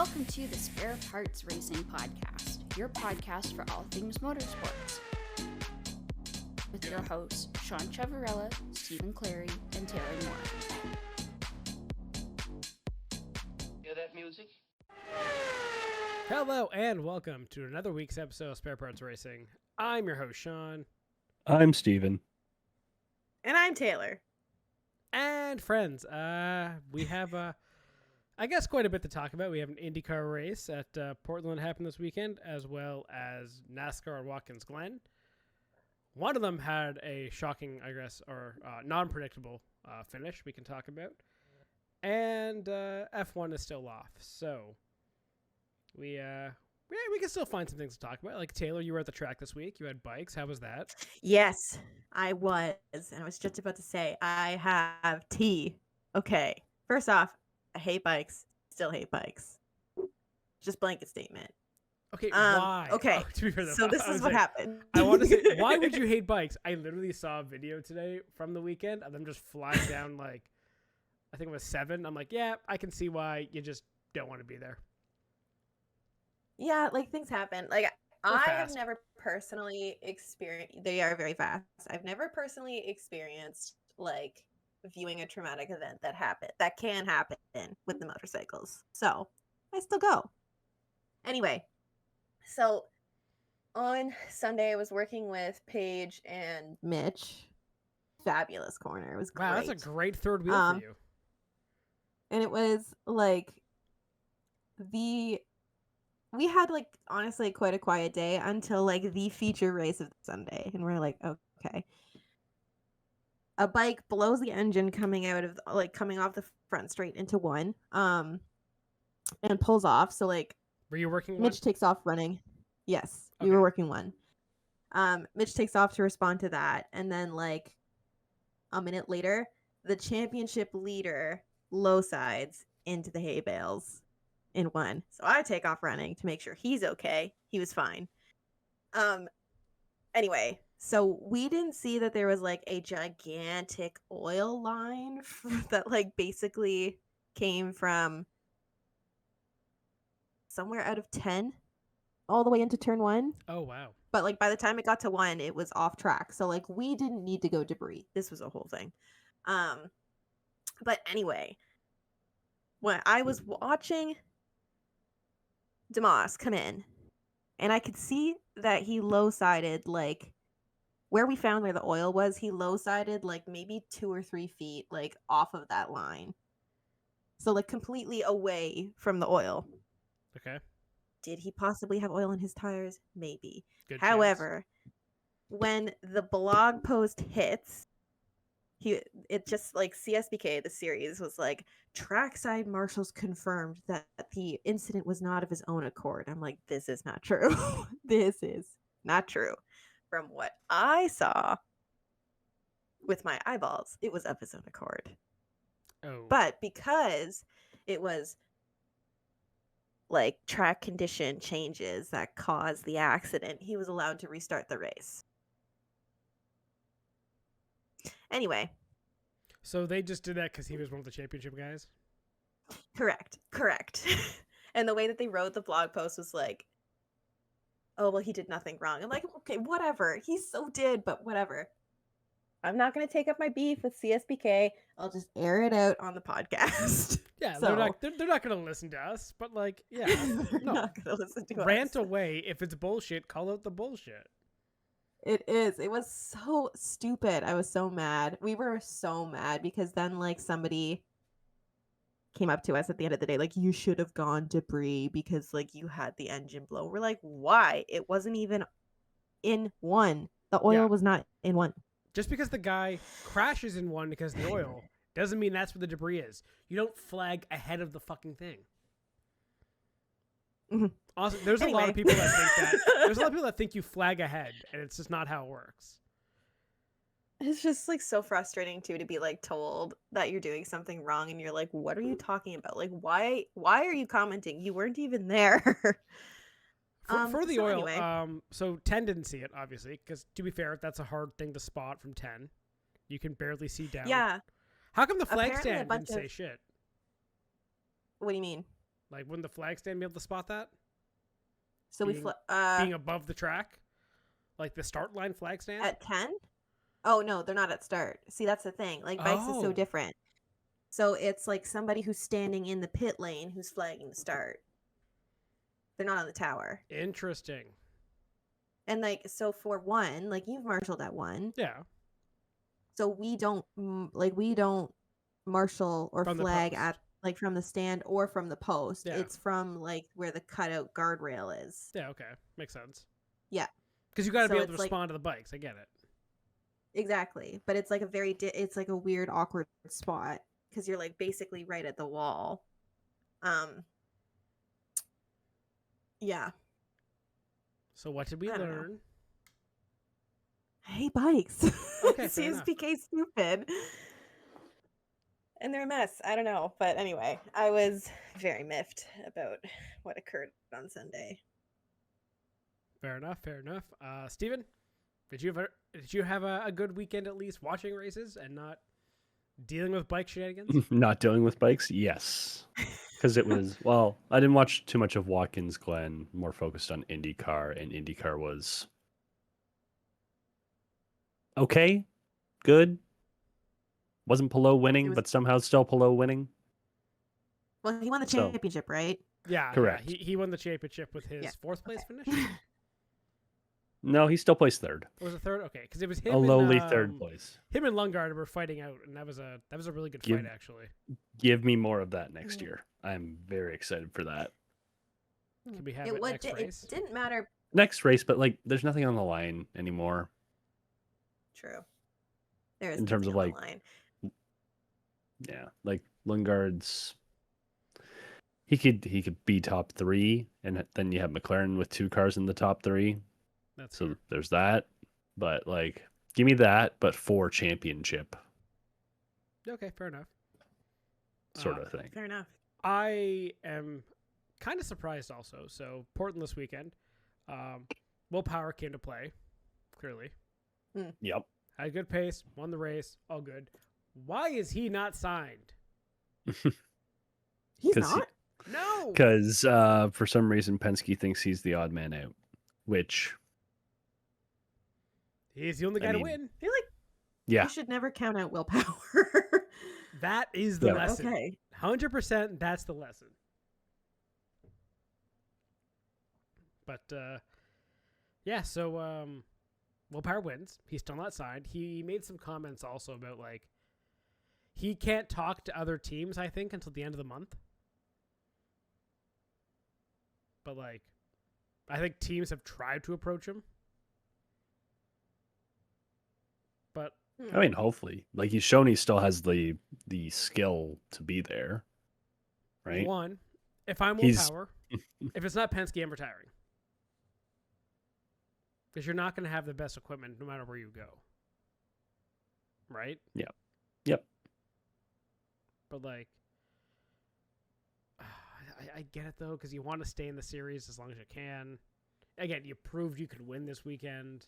Welcome to the Spare Parts Racing Podcast, your podcast for all things motorsports. With your hosts, Sean Chavarella, Stephen Clary, and Taylor Moore. Hear that music? Hello and welcome to another week's episode of Spare Parts Racing. I'm your host, Sean. I'm Steven. And I'm Taylor. And friends, we have, I guess, quite a bit to talk about. We have an Indycar race at Portland happened this weekend, as well as Nascar at Watkins Glen. One of them had a shocking, I guess, or non-predictable finish we can talk about. And F1 is still off, so we can still find some things to talk about. Like, Taylor, you were at the track this week. You had bikes. How was that? Yes, I was. And I was just about to say, I have tea. Okay. First off, I hate bikes. Still hate bikes. Just blanket statement. Okay, why? Okay, to be fair, so this is what happened. I want to say, why would you hate bikes? I literally saw a video today from the weekend of them just flying down, like, I think it was 7. I'm like, yeah, I can see why you just don't want to be there. Yeah, like, things happen. Like, They're I fast. have never personally experienced, they are very fast. I've never personally experienced, like, viewing a traumatic event that can happen with the motorcycles. So, I still go. Anyway, so on Sunday, I was working with Paige and Mitch. Fabulous corner. It was great. Wow, that's a great third wheel for you. And it was like we had, like, honestly quite a quiet day until, like, the feature race of Sunday, and we're like, okay. A bike blows the engine coming off the front straight into one, and pulls off. So, like, Were you working one? Mitch takes off running. Yes, we Okay. were working one. Mitch takes off to respond to that, and then, like, a minute later, the championship leader low sides into the hay bales in one. So I take off running to make sure he's okay. He was fine. Anyway, so we didn't see that there was, like, a gigantic oil line that, like, basically came from somewhere out of 10 all the way into turn 1. Oh, wow. But, like, by the time it got to 1, it was off track. So, like, we didn't need to go debris. This was a whole thing. But anyway, when I was watching DeMoss come in, and I could see that he low-sided, like, where we found where the oil was, he low-sided, like, maybe 2 or 3 feet, like, off of that line. So, like, completely away from the oil. Okay. Did he possibly have oil in his tires? Maybe. Good However, when the blog post hits, it just, like, CSBK, the series, was like, trackside marshals confirmed that the incident was not of his own accord. I'm like, this is not true. This is not true. From what I saw with my eyeballs, it was of his own accord. Oh. But because it was, like, track condition changes that caused the accident, he was allowed to restart the race. Anyway. So they just did that because he was one of the championship guys? Correct. And the way that they wrote the blog post was like, oh, well, he did nothing wrong. I'm like, okay, whatever. He so did, but whatever. I'm not going to take up my beef with CSBK. I'll just air it out on the podcast. Yeah, So- they're not going to listen to us, but, like, yeah. They're No. not going to listen to us. Rant away. If it's bullshit, call out the bullshit. It is. It was so stupid. I was so mad. We were so mad because then, like, somebody came up to us at the end of the day, like, you should have gone debris because, like, you had the engine blow. We're like, why? It wasn't even in one. The oil Yeah. was not in one. Just because the guy crashes in one because of the oil doesn't mean that's where the debris is. You don't flag ahead of the fucking thing. Mhm. Also, there's a lot Anyway. of people that think that. There's a lot of people that think you flag ahead, and it's just not how it works. It's just, like, so frustrating too to be, like, told that you're doing something wrong and you're like, what are you talking about? Like, why are you commenting? You weren't even there. For the so oil, anyway. so 10 didn't see it, obviously, because to be fair, that's a hard thing to spot from 10. You can barely see down. Yeah. How come the flag Apparently a stand bunch didn't say of- shit? What do you mean? Like, wouldn't the flag stand be able to spot that? So being above the track? Like the start line flag stand? at 10? Oh, no, they're not at start. See, that's the thing. Like, bikes is so Oh. different. So it's like somebody who's standing in the pit lane who's flagging the start. They're not on the tower. Interesting. And like, so for one, like you've marshaled at one. Yeah. So we don't marshal or From the flag post. at like from the stand or from the post. Yeah. It's from like where the cutout guardrail is. Yeah, okay. Makes sense. Yeah. Because you got to So be able to it's like- respond to the bikes. I get it. Exactly. But it's like it's like a weird awkward spot because you're like basically right at the wall. Yeah. So what did we I don't know. learn? I hate bikes. Okay, fair enough. CSPK stupid. And they're a mess. I don't know. But anyway, I was very miffed about what occurred on Sunday. Fair enough. Fair enough. Steven, did you have a good weekend at least watching races and not dealing with bike shenanigans? Not dealing with bikes? Yes. Because it was, well, I didn't watch too much of Watkins Glen, more focused on IndyCar, and IndyCar was okay, good. Wasn't Pelot winning, but somehow still Pelot winning. Well, he won the So- championship, right? Yeah, Correct. Yeah. He won the championship with his Yeah, fourth place okay. finish. No, he still placed third. Or was it third? Okay, because it was him. A lowly and, third place. Him and Lungard were fighting out, and that was a really good Give- fight actually. Give me more of that next year. I'm very excited for that. Can we have it next race? It didn't matter. Next race, but like, there's nothing on the line anymore. True. There is In terms of, nothing on like, the line. Yeah, like Lungard's, he could be top three, and then you have McLaren with 2 cars in the top 3. That's So fair. there's that. But like, give me that, but for championship Okay, fair enough. sort of thing. Fair enough. I am kind of surprised also. So Portland this weekend, Will Power came to play. Clearly, Yep. had a good pace, won the race, all good. Why is he not signed? He's 'Cause he- not. No. Because for some reason Penske thinks he's the odd man out, which He's the only I guy to mean- win. I feel like yeah, you should never count out willpower. That is the Yeah. lesson. Okay. 100%. That's the lesson. But yeah. So Will Power wins. He's still not signed. He made some comments also about like he can't talk to other teams. I think until the end of the month. But like, I think teams have tried to approach him. But I mean, hopefully, like he's shown he still has the skill to be there, right? one, if I'm Will He's- Power, if it's not Penske, I'm retiring. Because you're not going to have the best equipment no matter where you go. Right? Yep. But like, I get it though, because you want to stay in the series as long as you can. Again, you proved you could win this weekend.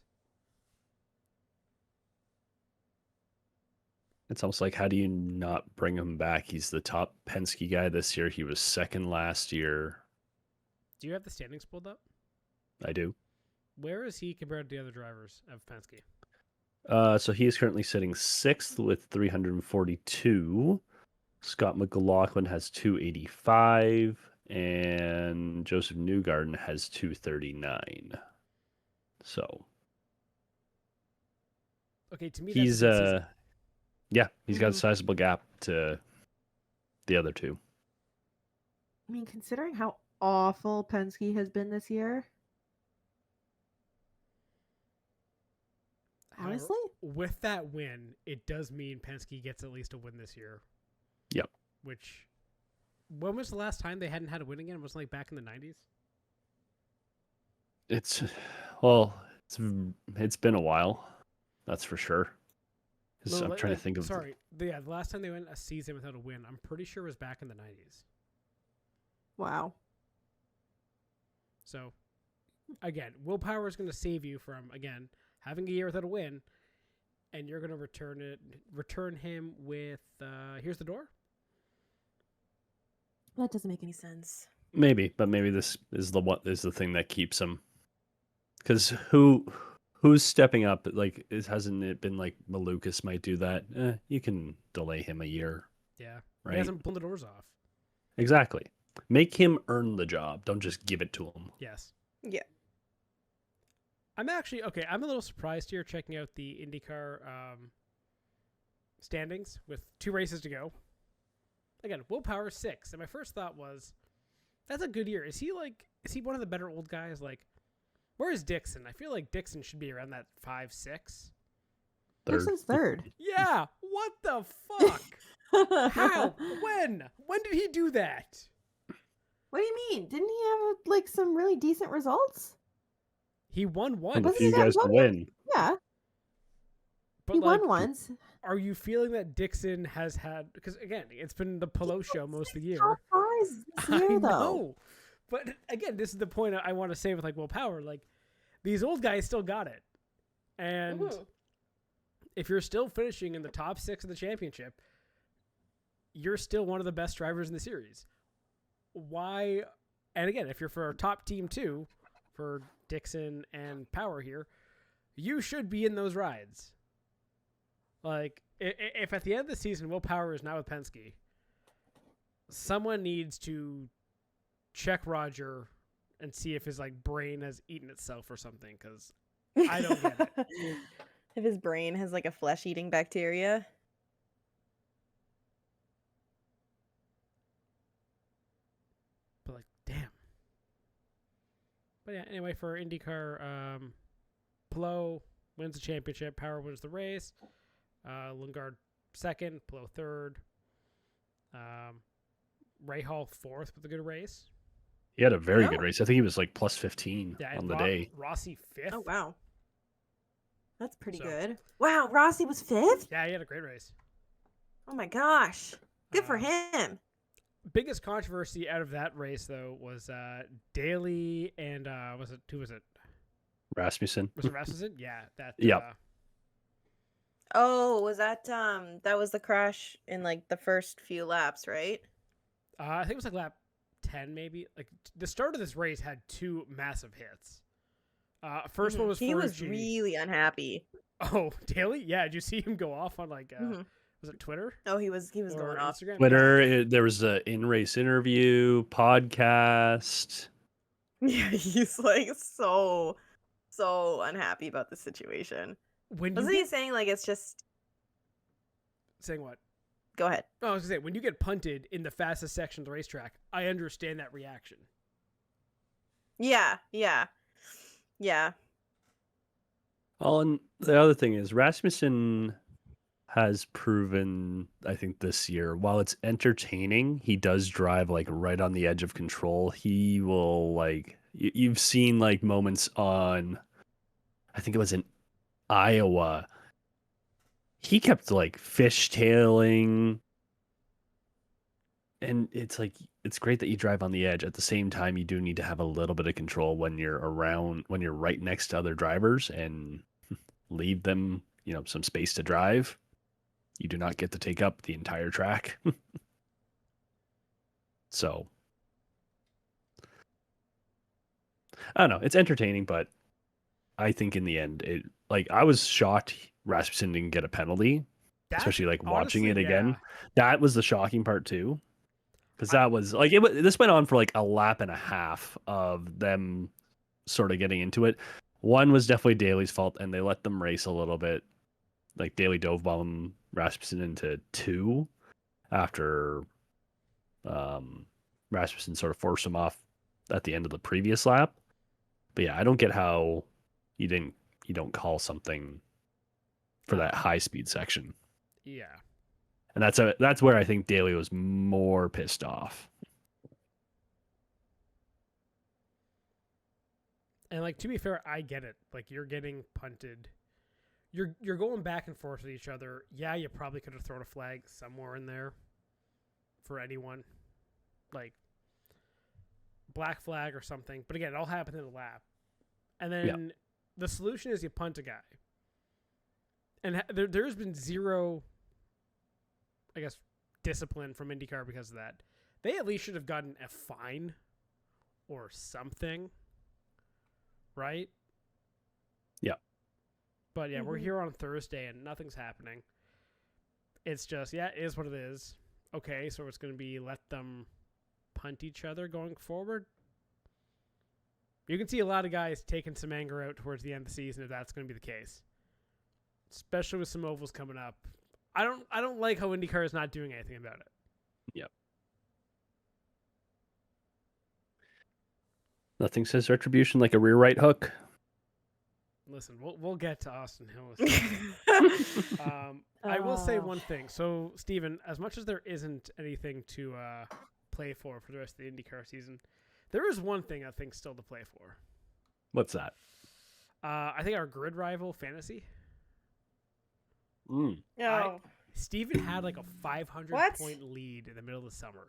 It's almost like, how do you not bring him back? He's the top Penske guy this year. He was second last year. Do you have the standings pulled up? I do. Where is he compared to the other drivers of Penske? So he is currently sitting 6th with 342. Scott McLaughlin has 285, and Joseph Newgarden has 239. So Okay, to me, he's that's a good season. yeah, he's got a Mhm. sizable gap to the other two. I mean, considering how awful Penske has been this year, However, honestly, with that win, it does mean Penske gets at least a win this year. Yep. Which, when was the last time they hadn't had a win again? It was like back in the 90s? It's been a while, that's for sure. 'Cause I'm trying to think of Sorry, the last time they went a season without a win, I'm pretty sure it was back in the 90s. wow. So, again, willpower is going to save you from, again, having a year without a win, and you're going to return him with, here's the door. That doesn't make any sense. Maybe, but maybe this is the thing that keeps him. Because who's stepping up? Like, hasn't it been like Malukas might do that? You can delay him a year. Yeah. Right. He hasn't blown the doors off. Exactly. Make him earn the job. Don't just give it to him. Yes. Yeah. I'm actually I'm a little surprised here checking out the IndyCar standings with 2 races to go. Again, Will Power 6, and my first thought was, that's a good year. Is he one of the better old guys? Like, where is Dixon? I feel like Dixon should be around that 5-6. Dixon's third. Yeah. What the fuck? How? When? When did he do that? What do you mean? Didn't he have like some really decent results? He won one. And a Wasn't few that guys to one? win. Yeah, But he like, won once. are you feeling that Dixon has had? Because again, it's been the Pelot show most of the year. Top fives this I year, though. know, but again, this is the point I want to say with like Will Power. Like, these old guys still got it, and if you're still finishing in the top 6 of the championship, you're still one of the best drivers in the series. Why? And again, if you're for a top team too, for Dixon and Power here, you should be in those rides. Like, if at the end of the season, Will Power is not with Penske, someone needs to check Roger and see if his like brain has eaten itself or something, because I don't get it. If his brain has like a flesh-eating bacteria. But like, damn. But yeah, anyway, for IndyCar, Pelot wins the championship. Power wins the race. Lundgaard second. Pelot third. Rahal fourth with a good race. He had a very Oh. good race. I think he was like plus 15 Yeah, on and the day. Rossi fifth. Oh wow, that's pretty So- good. Wow, Rossi was 5th. Yeah, he had a great race. Oh my gosh, good for Um, him. Biggest controversy out of that race though was Daly and who was it? Rasmussen. Was it Rasmussen? Yeah, that. Yep. Oh, was that that was the crash in like the first few laps, right? I think it was like lap 10 maybe. Like the start of this race had 2 massive hits. First one was he was Ferrucci. really unhappy. Oh, Daly? Yeah, did you see him go off on like Mhm. was it Twitter Oh, he was or going off. Instagram? Twitter. There was a in-race interview, podcast. Yeah, he's like so unhappy about the situation. When you Wasn't he get, saying like it's just saying what? go ahead? Oh, I was gonna say, when you get punted in the fastest section of the racetrack, I understand that reaction. Yeah. Oh, and the other thing is Rasmussen has proven, I think, this year, while it's entertaining, he does drive like right on the edge of control. He will like you've seen like moments on, I think it was in Iowa. He kept like fishtailing, and it's like it's great that you drive on the edge. At the same time, you do need to have a little bit of control when you're right next to other drivers and leave them, some space to drive. You do not get to take up the entire track. So, I don't know. It's entertaining, but I think in the end, I was shocked Rasmussen didn't get a penalty, especially like watching honestly, it again. yeah. That was the shocking part too, because that was like this went on for like a lap and a half of them sort of getting into it. One was definitely Daly's fault, and they let them race a little bit. Like Daly dove bomb Rasmussen into 2 after Rasmussen sort of forced him off at the end of the previous lap. But yeah, I don't get how you don't call something for that high speed section. Yeah. And that's where I think Daly was more pissed off. And like, to be fair, I get it. Like, you're getting punted. You're going back and forth with each other. Yeah, you probably could have thrown a flag somewhere in there for anyone. Like, black flag or something. But again, it all happened in a lap. And then the solution is you punt a guy. And there's been zero, I guess, discipline from IndyCar because of that. they at least should have gotten a fine or something, right? Yeah. But yeah, we're Mhm. here on Thursday and nothing's happening. It's just, yeah, it is what it is. Okay, so it's going to be let them punt each other going forward. You can see a lot of guys taking some anger out towards the end of the season if that's going to be the case, especially with some ovals coming up. I don't like how IndyCar is not doing anything about it. Yep. Nothing says retribution like a rear right hook. Listen, we'll get to Austin Hill. I will say one thing. So, Steven, as much as there isn't anything to play for the rest of the IndyCar season, there is one thing I think still to play for. What's that? I think our grid rival fantasy. No. Steven had like a 500 What? point lead in the middle of the summer.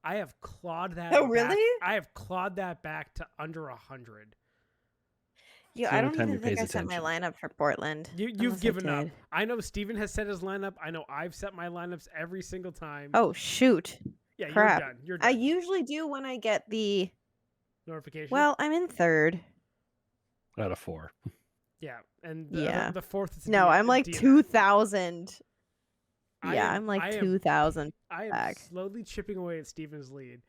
I have clawed that. Oh, back- really? I have clawed that back to under 100. Yeah, the I only don't time even he pays think I set my attention. lineup for Portland. You've unless I given up. did. I know Steven has set his lineup. I know I've set my lineups every single time. Oh shoot! yeah, crap. you're done. You're I done. usually do when I get the. Notification. Well, I'm in third. Out of 4. yeah, and Yeah. the fourth is No, I'm like DNF. 2,000. I Yeah, am- I'm like I am- 2,000. I am back. slowly chipping away at Steven's lead.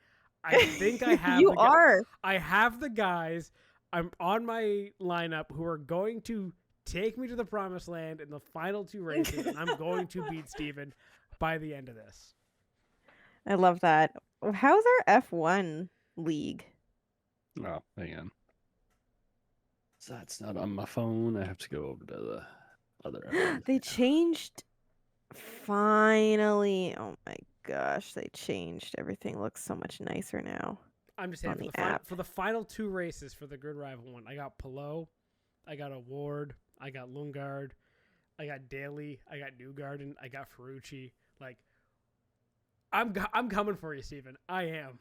I think I have. You the gu- are. I have the guys. I'm on my lineup who are going to take me to the promised land in the final 2 races, and I'm going to beat Steven by the end of this. I love that. How's our F1 league? Oh, hang on. So that's not on my phone. I have to go over to the other. They changed. Finally. Oh my gosh, they changed. Everything looks so much nicer now. I'm just saying On for the the, app. for the final 2 races for the grid rival one, I got Palou, I got Award, I got Lundgaard, I got Daly, I got Newgarden, I got Ferrucci. Like, I'm coming for you, Steven. I am.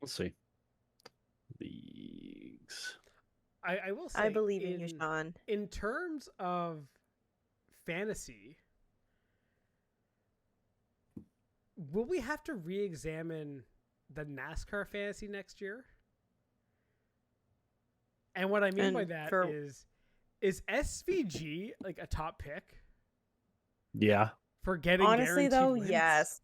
We'll see. Leagues. I will say I believe in you, Sean. in terms of fantasy, will we have to re-examine the NASCAR fantasy next year? And what I mean by And that for- is SVG like a top pick Yeah. for getting Honestly, guaranteed though, wins? yes.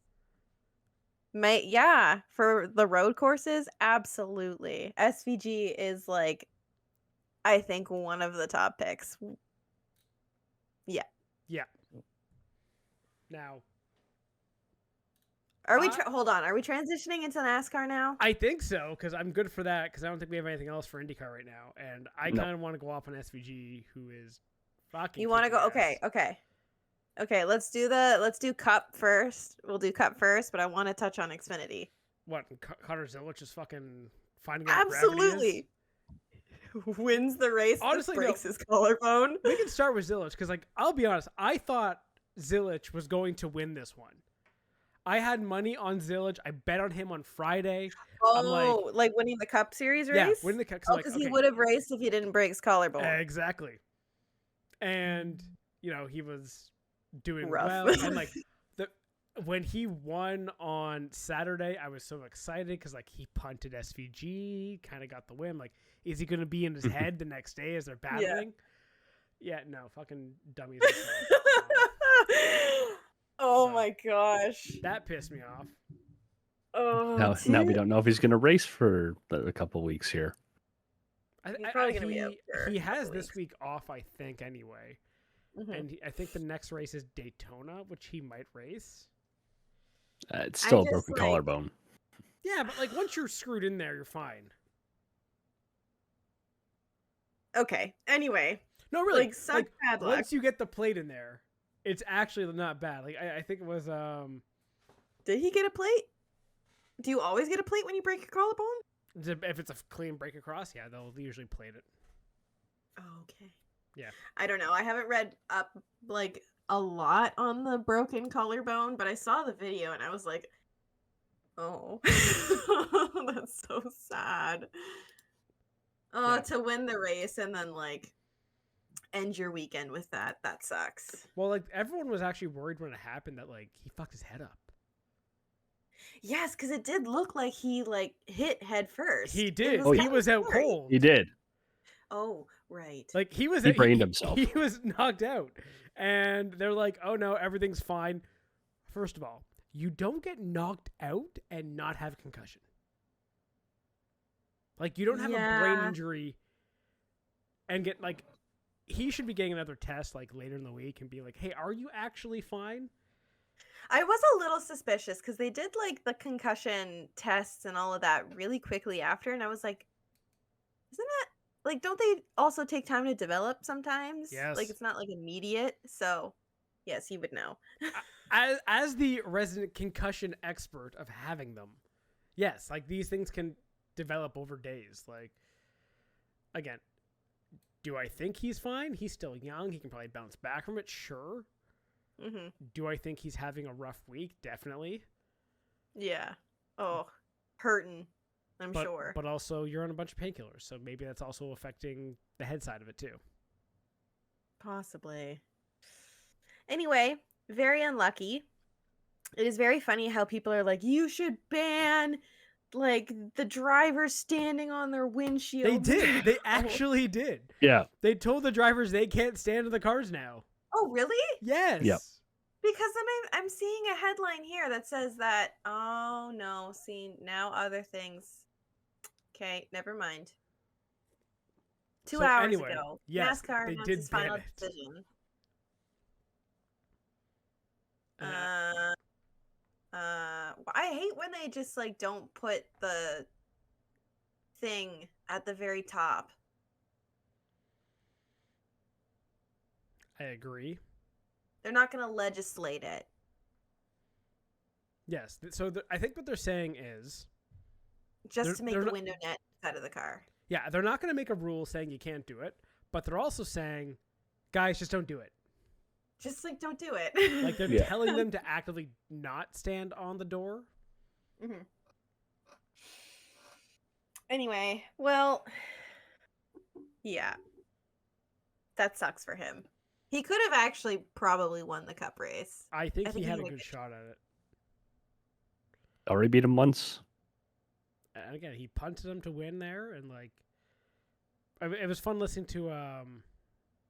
Yeah, for the road courses, absolutely. SVG is like, I think, one of the top picks. Yeah. Now, Are we? I- Hold on. Are we transitioning into NASCAR now? I think so because I'm good for that because I don't think we have anything else for IndyCar right now, and I No. kind of want to go off on SVG, who is fucking. You want to kicking go? ass. Okay. Let's do Cup first. We'll do Cup first, but I want to touch on Xfinity. What? Connor Zilisch is fucking finding out what gravity is? Absolutely. Wins the race. Honestly, no. breaks his collarbone. We can start with Zilisch because, like, I'll be honest. I thought Zilisch was going to win this one. I had money on Zilisch. I bet on him on Friday. I'm Oh, like winning the Cup Series race? Yeah, winning the Cup. Oh, because he would have raced if he didn't break his collarbone. Exactly. And he was doing Rough. well, and like when he won on Saturday, I was so excited because like he punted SVG, kind of got the win. Like, is he going to be in his head the next day as they're battling? Yeah, no, fucking dummies. Oh So- my gosh. That pissed me off. Oh, Now we don't know if he's going to race for a couple weeks here. I, He's I- probably I- gonna be out for he a couple has this weeks. week off, I think, anyway. Mhm. And I think the next race is Daytona, which he might race. It's still a just, broken like- collarbone. Yeah, but like once you're screwed in there, you're fine. Okay. Anyway, No, really. like such bad luck. once you get the plate in there, it's actually not bad. Like I think it was Did he get a plate? Do you always get a plate when you break your collarbone? if it's a clean break across, yeah, they'll usually plate it. Oh, okay. Yeah. I don't know. I haven't read up like a lot on the broken collarbone, but I saw the video and I was like, oh, that's so sad. Oh, Yeah. to win the race and then like end your weekend with that. That sucks. Well, like everyone was actually worried when it happened that like he fucked his head up. Yes, because it did look like he like hit head first. He It did. was He kinda was out scary. cold. He did. Oh, right. Like he was He brained himself. He was knocked out, and they're like, "Oh no, everything's fine." First of all, you don't get knocked out and not have concussion. Like you don't have a brain Yeah. injury and get like he should be getting another test like later in the week and be like, "Hey, are you actually fine?" I was a little suspicious because they did like the concussion tests and all of that really quickly after, and I was like, isn't that like, don't they also take time to develop sometimes? Yes. Like, it's not like immediate. So, yes, he would know. As the resident concussion expert of having them, yes, like these things can develop over days. Like, again, do I think he's fine? He's still young. He can probably bounce back from it. Sure. Hmm. Do I think he's having a rough week? Definitely. Yeah. Oh, hurting. I'm sure. But also, you're on a bunch of painkillers, so maybe that's also affecting the head side of it too. Possibly. Anyway, very unlucky. It is very funny how people are like, you should ban like the drivers standing on their windshields. They did. They now." actually did. Yeah. They told the drivers they can't stand in the cars now. Oh, really? Yes. Yep. Because then I'm seeing a headline here that says that, oh no, see, now other things. Okay, never mind. 2 So hours anyway, ago, yes, NASCAR they announced did its ban final it. decision. I hate when they just like don't put the thing at the very top. I agree. They're not going to legislate it. Yes. So I think what they're saying is, Just to make they're the not- window net out of the car. yeah, they're not going to make a rule saying you can't do it, but they're also saying, guys, just don't do it. Just like don't do it. Like they're Yeah. telling them to actively not stand on the door. Mhm. Anyway, well, yeah, that sucks for him. He could have actually probably won the cup race. I think I he think had he a had good good shot at it. Already beat him once. And again, he punted him to win there, and like, it was fun listening to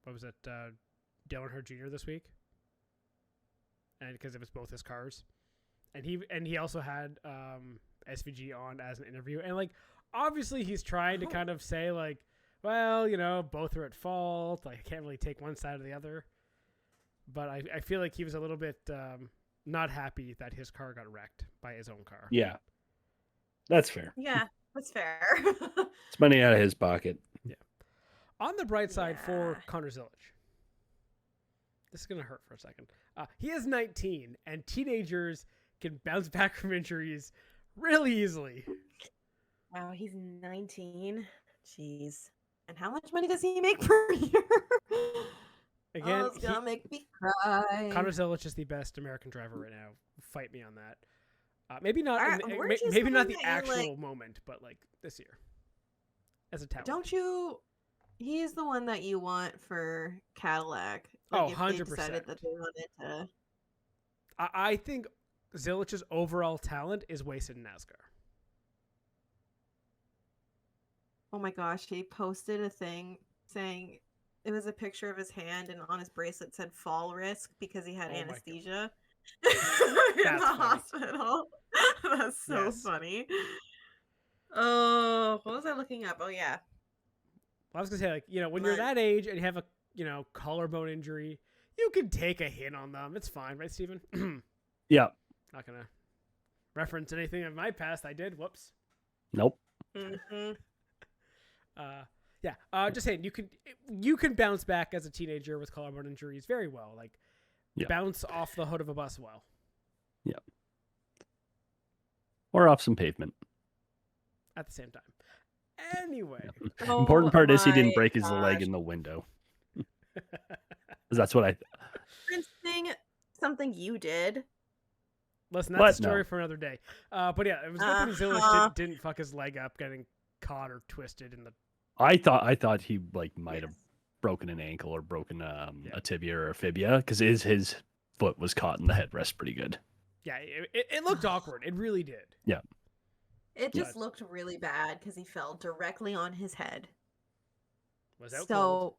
what was it, Dale Earnhardt Jr. this week, and because it was both his cars, and he also had SVG on as an interview, and like obviously he's trying to kind of say like, well, you know, both are at fault. Like I can't really take one side or the other, but I feel like he was a little bit not happy that his car got wrecked by his own car. Yeah. That's fair. Yeah, that's fair. It's money out of his pocket. On the bright side for Yeah. Connor Zilisch, this is going to hurt for a second. He is 19, and teenagers can bounce back from injuries really easily. Wow, he's 19. Jeez. And how much money does he make per year? Again, oh, it's gonna make me cry. Connor Zilisch is the best American driver right now. Fight me on that. Maybe not. Weren't you Maybe not the saying that you, actual like- moment, but like this year, as a talent. Don't you? He's the one that you want for Cadillac. Oh, if they 100%. decided that they wanted to. I think Zilich's overall talent is wasted in NASCAR. Oh my gosh, he posted a thing saying it was a picture of his hand, and on his bracelet said "fall risk" because he had Oh my God. anesthesia in the That's funny. hospital. That's so Yes. funny. Oh, what was I looking up? Oh yeah. I was gonna say, like, you know, when you're Right. that age and you have a, you know, collarbone injury, you can take a hit on them. It's fine, right, Steven? Yeah. Not gonna reference anything of my past. I did. Whoops. Nope. Hmm. Yeah. Just saying, you can bounce back as a teenager with collarbone injuries very well. Like, Yeah. bounce off the hood of a bus well. Or off some pavement. At the same time. Anyway, Important part is he didn't my break his leg gosh. in the window. 'Cause that's what I. Referencing something you did. listen, What? that's a story No. for another day. But yeah, it was good that Zilisch Uh-huh. didn't fuck his leg up getting caught or twisted in the. I thought he like might have broken an ankle or broken a tibia or a fibia, because his foot was caught in the headrest pretty good. Yeah, it looked awkward. It really did. Yeah. It just looked really bad because he fell directly on his head. Was out cold.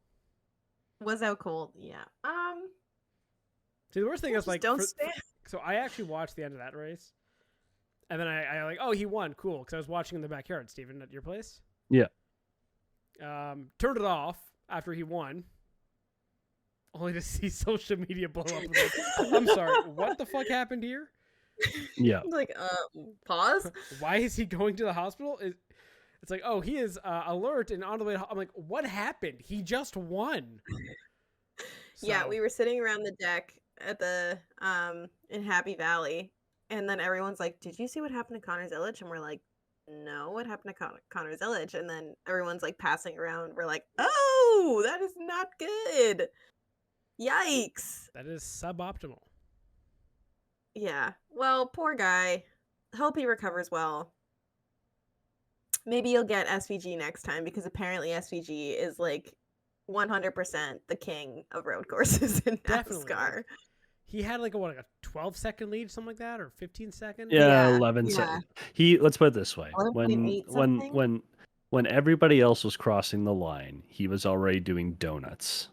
Was out cold, yeah. See, the worst thing is like don't stand. So I actually watched the end of that race, and then I like, oh, he won, cool, because I was watching in the backyard, Steven, at your place. Yeah. Turned it off after he won, only to see social media blow up. Like, I'm sorry, what the fuck happened here? Yeah. Like, pause. Why is he going to the hospital? It's like, oh, he is alert and on the way. I'm like, what happened? He just won. Yeah, we were sitting around the deck at the in Happy Valley, and then everyone's like, "Did you see what happened to Connor Zilisch?" And we're like, "No, what happened to Connor Zilisch?" And then everyone's like passing around. We're like, "Oh, that is not good. Yikes." That is suboptimal. Yeah. Well, poor guy. Hope he recovers well. Maybe you'll get SVG next time, because apparently SVG is like 100% the king of road courses in Definitely. NASCAR. He had like a 12-second lead, something like that, or 15 seconds. Yeah, Yeah, 11 yeah. seconds. Let's put it this way: 11.8 something? when everybody else was crossing the line, he was already doing donuts.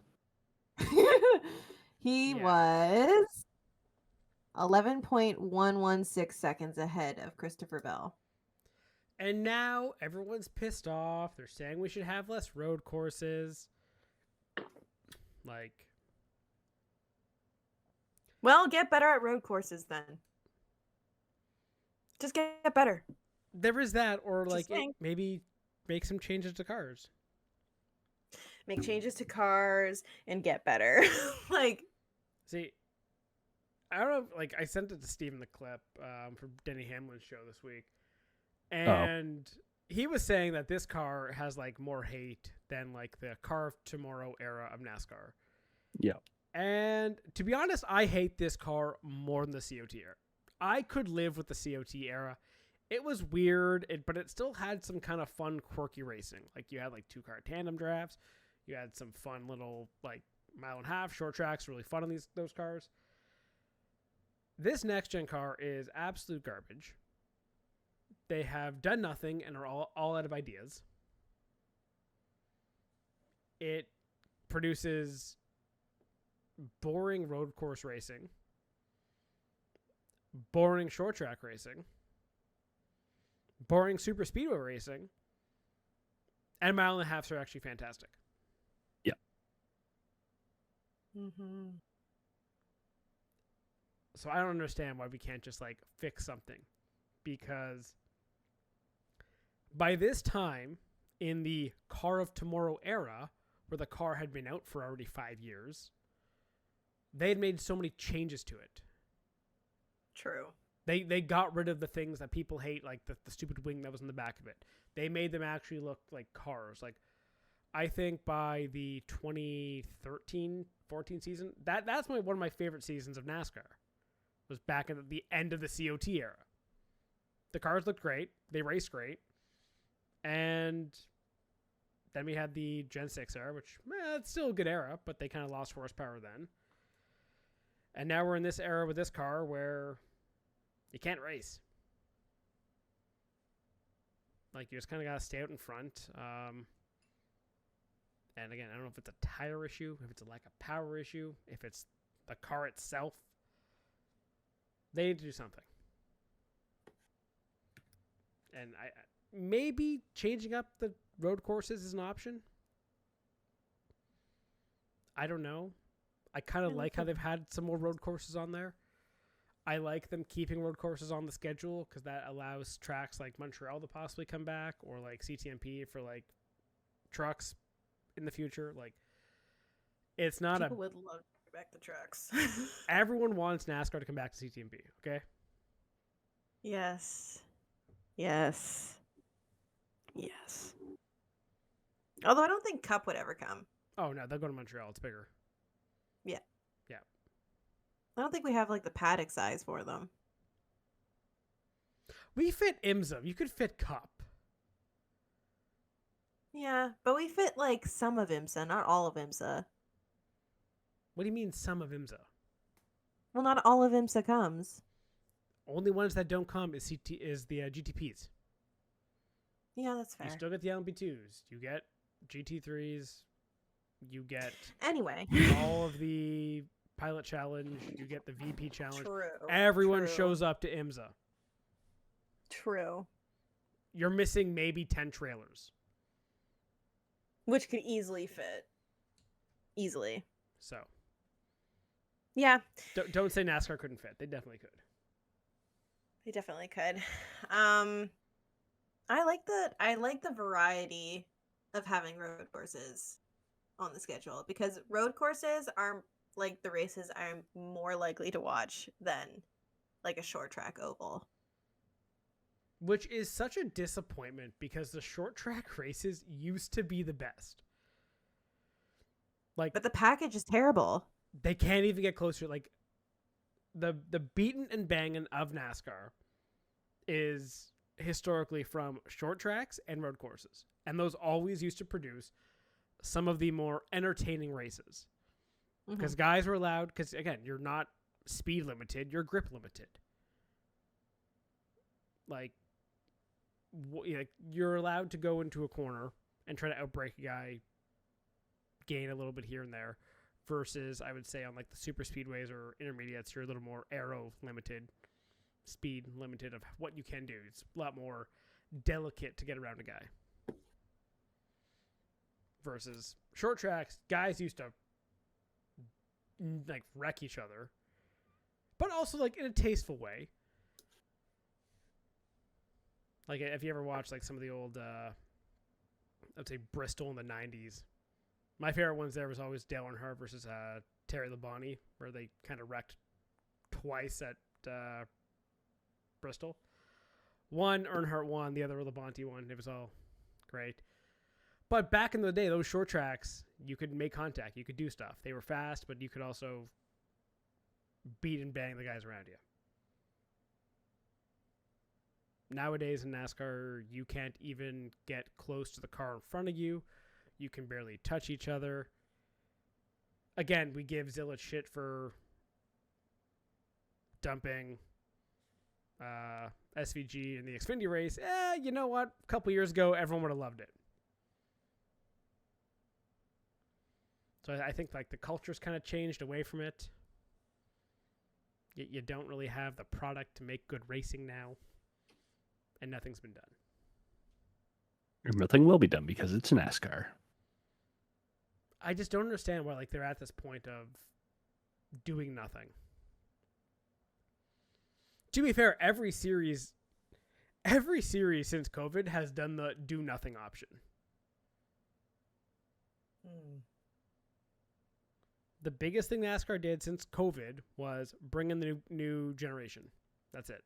He Yeah. was 11.116 seconds ahead of Christopher Bell. And now everyone's pissed off. They're saying we should have less road courses. Like, Well, get better at road courses then. Just get better. there is that, or Just like saying. maybe make some changes to cars. Make changes to cars and get better. Like, See, I don't know. Like, I sent it to Steven the clip from Denny Hamlin's show this week, and he was saying that this car has like more hate than like the Car of Tomorrow era of NASCAR. Yeah. And to be honest, I hate this car more than the COT era. I could live with the COT era. It was weird, but it still had some kind of fun, quirky racing. Like, you had like 2-car tandem drafts. You had some fun little like 1.5-mile short tracks, really fun on those cars. This next gen car is absolute garbage. They have done nothing and are all out of ideas. It produces boring road course racing, boring short track racing, boring super speedway racing, and 1.5 miles are actually fantastic. Yeah. mm-hmm. So I don't understand why we can't just like fix something, because by this time in the Car of Tomorrow era, where the car had been out for already 5 years, they had made so many changes to it. True. They got rid of the things that people hate, like the stupid wing that was in the back of it. They made them actually look like cars. Like, I think by the 2013-14 season, that's one of my favorite seasons of NASCAR. Was back at the end of the COT era. The cars looked great. They raced great. And then we had the Gen 6 era, which, it's still a good era, but they kind of lost horsepower then. And now we're in this era with this car where you can't race. Like, you just kind of got to stay out in front. And again, I don't know if it's a tire issue, if it's a lack of power issue, if it's the car itself. They need to do something. And maybe changing up the road courses is an option. I don't know. I kind of like how they've had some more road courses on there. I like them keeping road courses on the schedule, because that allows tracks like Montreal to possibly come back, or like CTMP for like trucks in the future. Like, it's not People would love to go back to tracks. Everyone wants NASCAR to come back to CTMP, okay? Yes. Yes. Yes. Although I don't think Cup would ever come. Oh, no, they'll go to Montreal. It's bigger. Yeah. Yeah. I don't think we have like the paddock size for them. We fit IMSA. You could fit Cup. Yeah, but we fit like some of IMSA, not all of IMSA. What do you mean some of IMSA? Well, not all of IMSA comes. Only ones that don't come is the GTPs. Yeah, that's fair. You still get the LMP2s. You get GT3s. You get Anyway, all of the Pilot Challenge. You get the VP Challenge. true. Everyone true, shows up to IMSA. True. You're missing maybe 10 trailers. Which could easily fit. Easily. So Yeah, don't say NASCAR couldn't fit. They definitely could. they definitely could. I like the variety of having road courses on the schedule, because road courses are like the races I'm more likely to watch than like a short track oval. Which is such a disappointment, because the short track races used to be the best. Like, But the package is terrible. they can't even get closer. Like, the beaten and banging of NASCAR is historically from short tracks and road courses. And those always used to produce some of the more entertaining races. Because guys were allowed, because again, you're not speed limited, you're grip limited. Like, you're allowed to go into a corner and try to outbrake a guy, gain a little bit here and there, versus I would say on like the super speedways or intermediates, you're a little more aero limited, speed limited of what you can do. It's a lot more delicate to get around a guy. Versus short tracks, guys used to like wreck each other, but also like in a tasteful way. Like, if you ever watched like some of the old, I'd say Bristol in the 90s, my favorite ones there was always Dale Earnhardt versus Terry Labonte, where they kind of wrecked twice at Bristol. One, Earnhardt won, the other Labonte won. It was all great. But back in the day, those short tracks, you could make contact. You could do stuff. They were fast, but you could also beat and bang the guys around you. Nowadays in NASCAR, you can't even get close to the car in front of you. You can barely touch each other. Again, we give Zilisch shit for dumping SVG in the Xfinity race. You know what? A couple years ago, everyone would have loved it. So I think like the culture's kind of changed away from it. You don't really have the product to make good racing now. And nothing's been done. Nothing will be done because it's NASCAR. I just don't understand why like they're at this point of doing nothing. To be fair, every series since COVID has done the do nothing option. The biggest thing NASCAR did since COVID was bring in the new generation. That's it.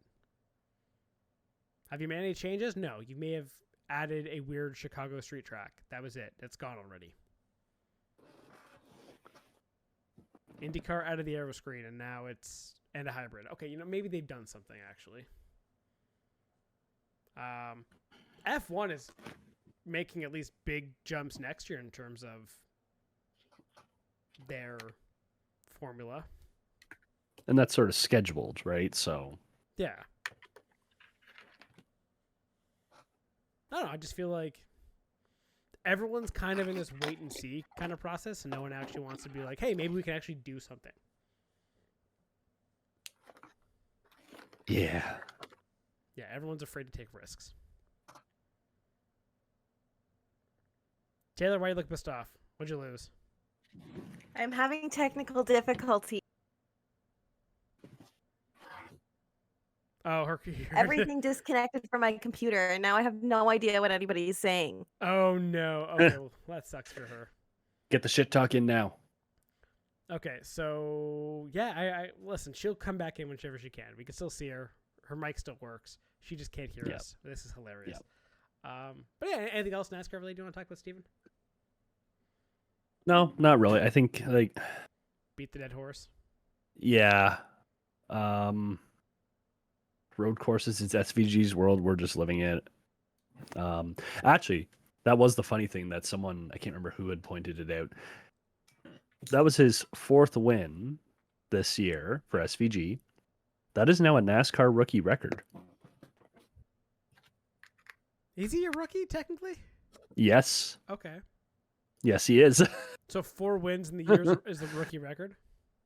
Have you made any changes? No. You may have added a weird Chicago street track. That was it. It's gone already. Indycar out of the aero screen, and now it's and a hybrid. Okay, maybe they've done something actually. F1 is making at least big jumps next year in terms of their formula. And that's sort of scheduled, right? So yeah. I don't know. I just feel like everyone's kind of in this wait and see kind of process, and no one actually wants to be like, hey, maybe we can actually do something. yeah. Yeah, everyone's afraid to take risks. Taylor, why you look pissed off? What'd you lose? I'm having technical difficulty. Oh, her Everything disconnected from my computer, and now I have no idea what anybody's saying. Oh, no. Okay, well, that sucks for her. Get the shit talk in now. Okay, so, yeah, I listen, she'll come back in whenever she can. We can still see her. Her mic still works. She just can't hear us. This is hilarious. But yeah, anything else NASCAR related you want to talk about, Steven? No, not really. I think, like... Beat the dead horse? Yeah. Road courses, it's SVG's world. We're just living it. Actually, that was the funny thing that someone, I can't remember who had pointed it out. That was his 4th win this year for SVG. That is now a NASCAR rookie record. Is he a rookie technically? Yes. Okay. Yes, he is. So 4 wins in the year is the rookie record.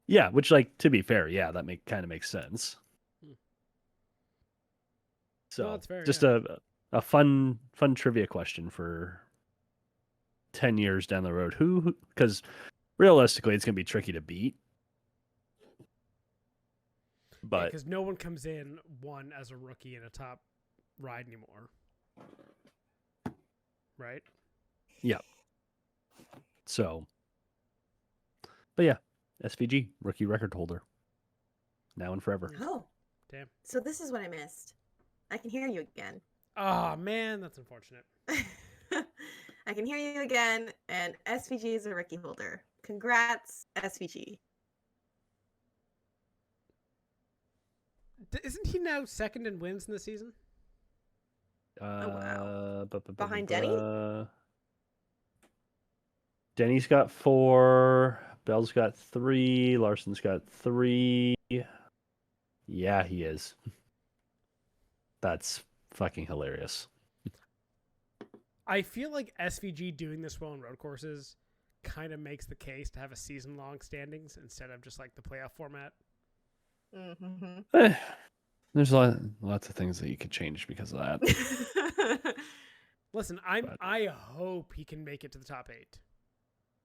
Yeah, which, like, to be fair, yeah, that kind of makes sense. So No, that's fair, just yeah. a fun trivia question for 10 years down the road. Who? Because realistically, it's gonna be tricky to beat. But Because no one comes in one as a rookie in a top ride anymore, right? yeah. So, but yeah, SVG rookie record holder, now and forever. Oh, Damn. so this is what I missed. I can hear you again. Oh man, that's unfortunate. I can hear you again, and SVG is a rookie holder. Congrats, SVG. Isn't he now second in wins in the season? wow. bu- bu- bu- Behind bu- Denny? bu- Denny's got 4. Bell's got 3. Larson's got 3. Yeah, he is. That's fucking hilarious. I feel like SVG doing this well in road courses kind of makes the case to have a season-long standings instead of just like the playoff format. Mm-hmm. There's lots of things that you could change because of that. Listen, I hope he can make it to the top 8.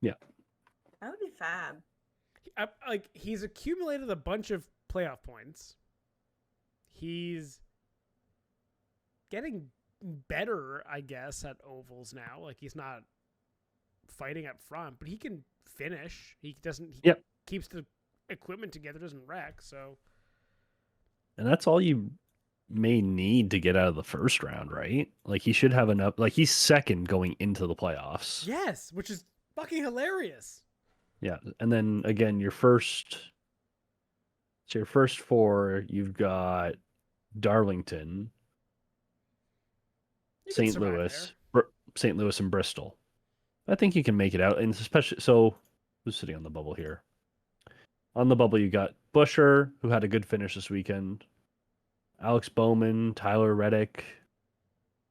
Yeah. That would be fab. Like he's accumulated a bunch of playoff points. He's getting better, I guess, at ovals now. Like he's not fighting up front, but he can finish. He keeps the equipment together, doesn't wreck. So, and that's all you may need to get out of the first round, right? Like he should have enough. Like he's second going into the playoffs. yes, which is fucking hilarious. Yeah, and then again, your first 4. You've got Darlington, You can St. survive Louis, there. St. Louis, and Bristol. I think you can make it out, and especially so. Who's sitting on the bubble here? On the bubble, you got Busher, who had a good finish this weekend. Alex Bowman, Tyler Reddick,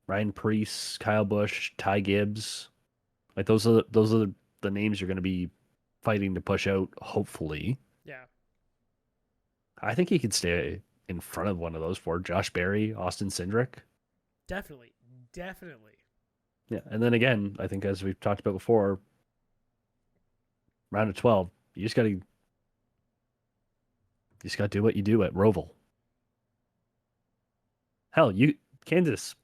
Ryan Preece, Kyle Busch, Ty Gibbs. Like those are the names you're going to be fighting to push out. Hopefully, Yeah. I think he could stay in front of one of those 4. Josh Berry, Austin Cindric. Definitely. Yeah, and then again, I think as we've talked about before, round of 12, you just got to do what you do at Roval. Hell, Kansas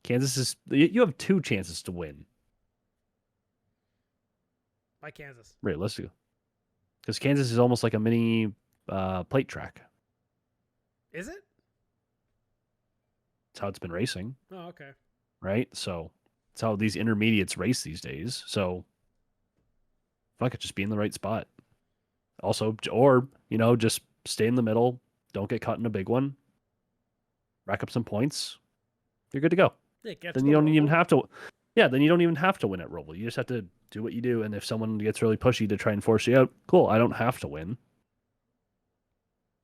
is you have 2 chances to win. By Kansas. Realistically, because Kansas is almost like a mini plate track. Is it? That's how it's been racing, Oh, okay. right? So it's how these intermediates race these days. So fuck it, just be in the right spot. Also, or just stay in the middle. Don't get caught in a big one. Rack up some points. You're good to go. Yeah, Then you don't even have to. Yeah, then you don't even have to win at Roval. You just have to do what you do. And if someone gets really pushy to try and force you out, cool. I don't have to win.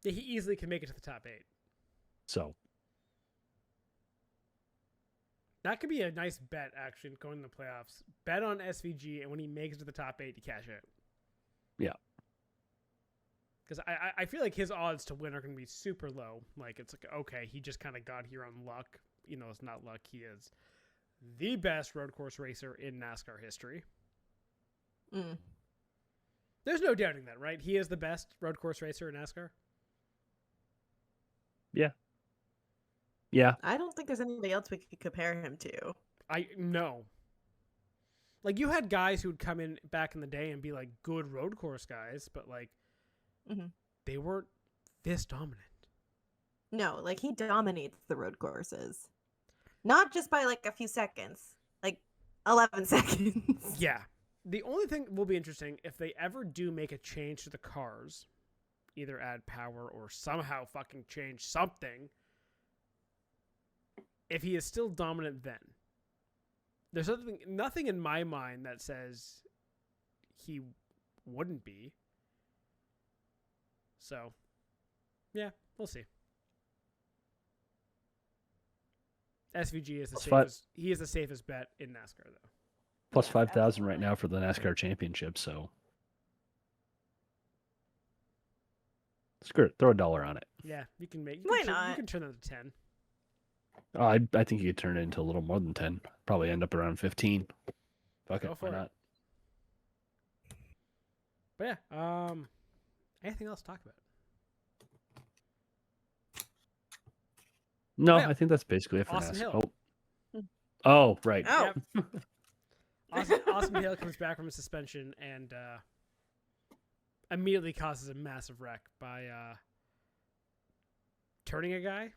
Yeah, he easily can make it to the top 8. So That could be a nice bet, actually, going to the playoffs. Bet on SVG, and when he makes it to the top 8, you cash out. Yeah. Because I feel like his odds to win are going to be super low. Like, it's like, okay, he just kind of got here on luck. It's not luck. He is the best road course racer in NASCAR history. Mm. There's no doubting that, right? He is the best road course racer in NASCAR. yeah. Yeah. I don't think there's anybody else we could compare him to. I know. Like, you had guys who would come in back in the day and be like good road course guys, but like they weren't this dominant. No, like he dominates the road courses. Not just by like a few seconds, like 11 seconds. Yeah. The only thing will be interesting if they ever do make a change to the cars, either add power or somehow fucking change something, if he is still dominant then. there's nothing in my mind that says he wouldn't be. So, yeah, we'll see. SVG is the safest. He is the safest bet in NASCAR, though. Plus Yeah, 5,000 right absolutely. now for the NASCAR championship. So screw it. Throw $1 on it. Yeah, you can make. Why You not? can turn that to 10. Oh, I think you could turn it into a little more than 10. Probably end up around 15. Fuck Go it. for Why it. not? But yeah, anything else to talk about? No, Oh, yeah. I think that's basically it for Austin NASCAR. Hill. Oh, right. Oh, Yep. Austin Hill comes back from a suspension and immediately causes a massive wreck by turning a guy.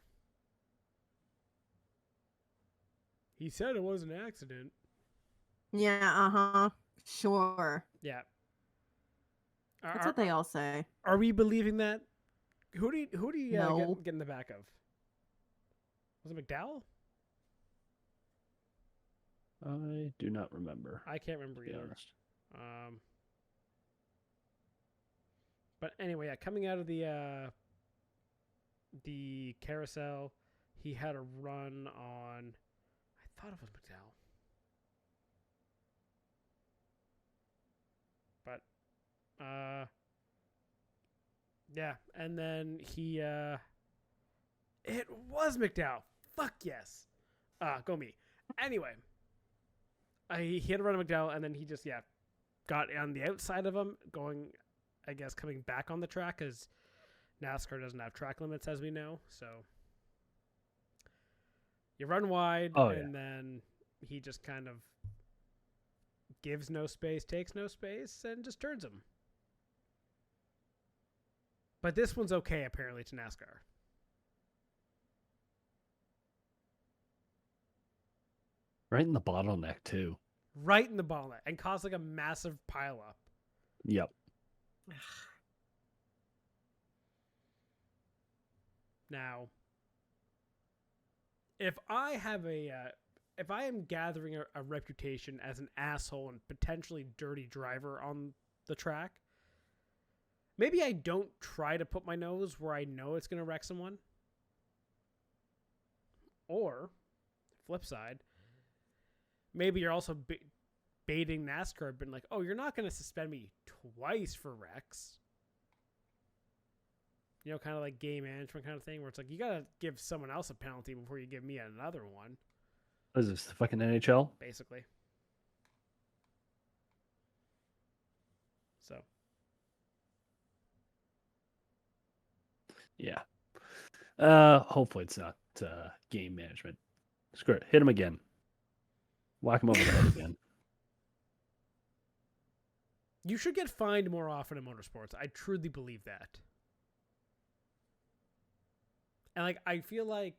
He said it was an accident. yeah, sure. Yeah. That's what they all say. Are we believing that? Who do you No. get in the back of? Was it McDowell? I do not remember. I can't remember To be either. honest. But anyway, yeah, coming out of the carousel, he had a run on. I thought it was McDowell, but yeah, and then he it was McDowell. Fuck yes, go me. Anyway, he had a run on McDowell, and then he just got on the outside of him, going, I guess, coming back on the track because NASCAR doesn't have track limits, as we know. So you run wide, and then he just kind of gives no space, takes no space, and just turns him. But this one's okay, apparently, to NASCAR. Right in the bottleneck, too. Right in the bottleneck, and caused like a massive pileup. Yep. Now, if I am gathering a reputation as an asshole and potentially dirty driver on the track, maybe I don't try to put my nose where I know it's going to wreck someone. Or, flip side, maybe you're also baiting NASCAR, been like, oh, you're not going to suspend me twice for wrecks. You know, kind of like game management kind of thing, where it's like, you got to give someone else a penalty before you give me another one. What is this, the fucking NHL? Basically. So. Yeah. Hopefully it's not game management. Screw it. Hit him again. Whack him over the head again. You should get fined more often in motorsports. I truly believe that. And like, I feel like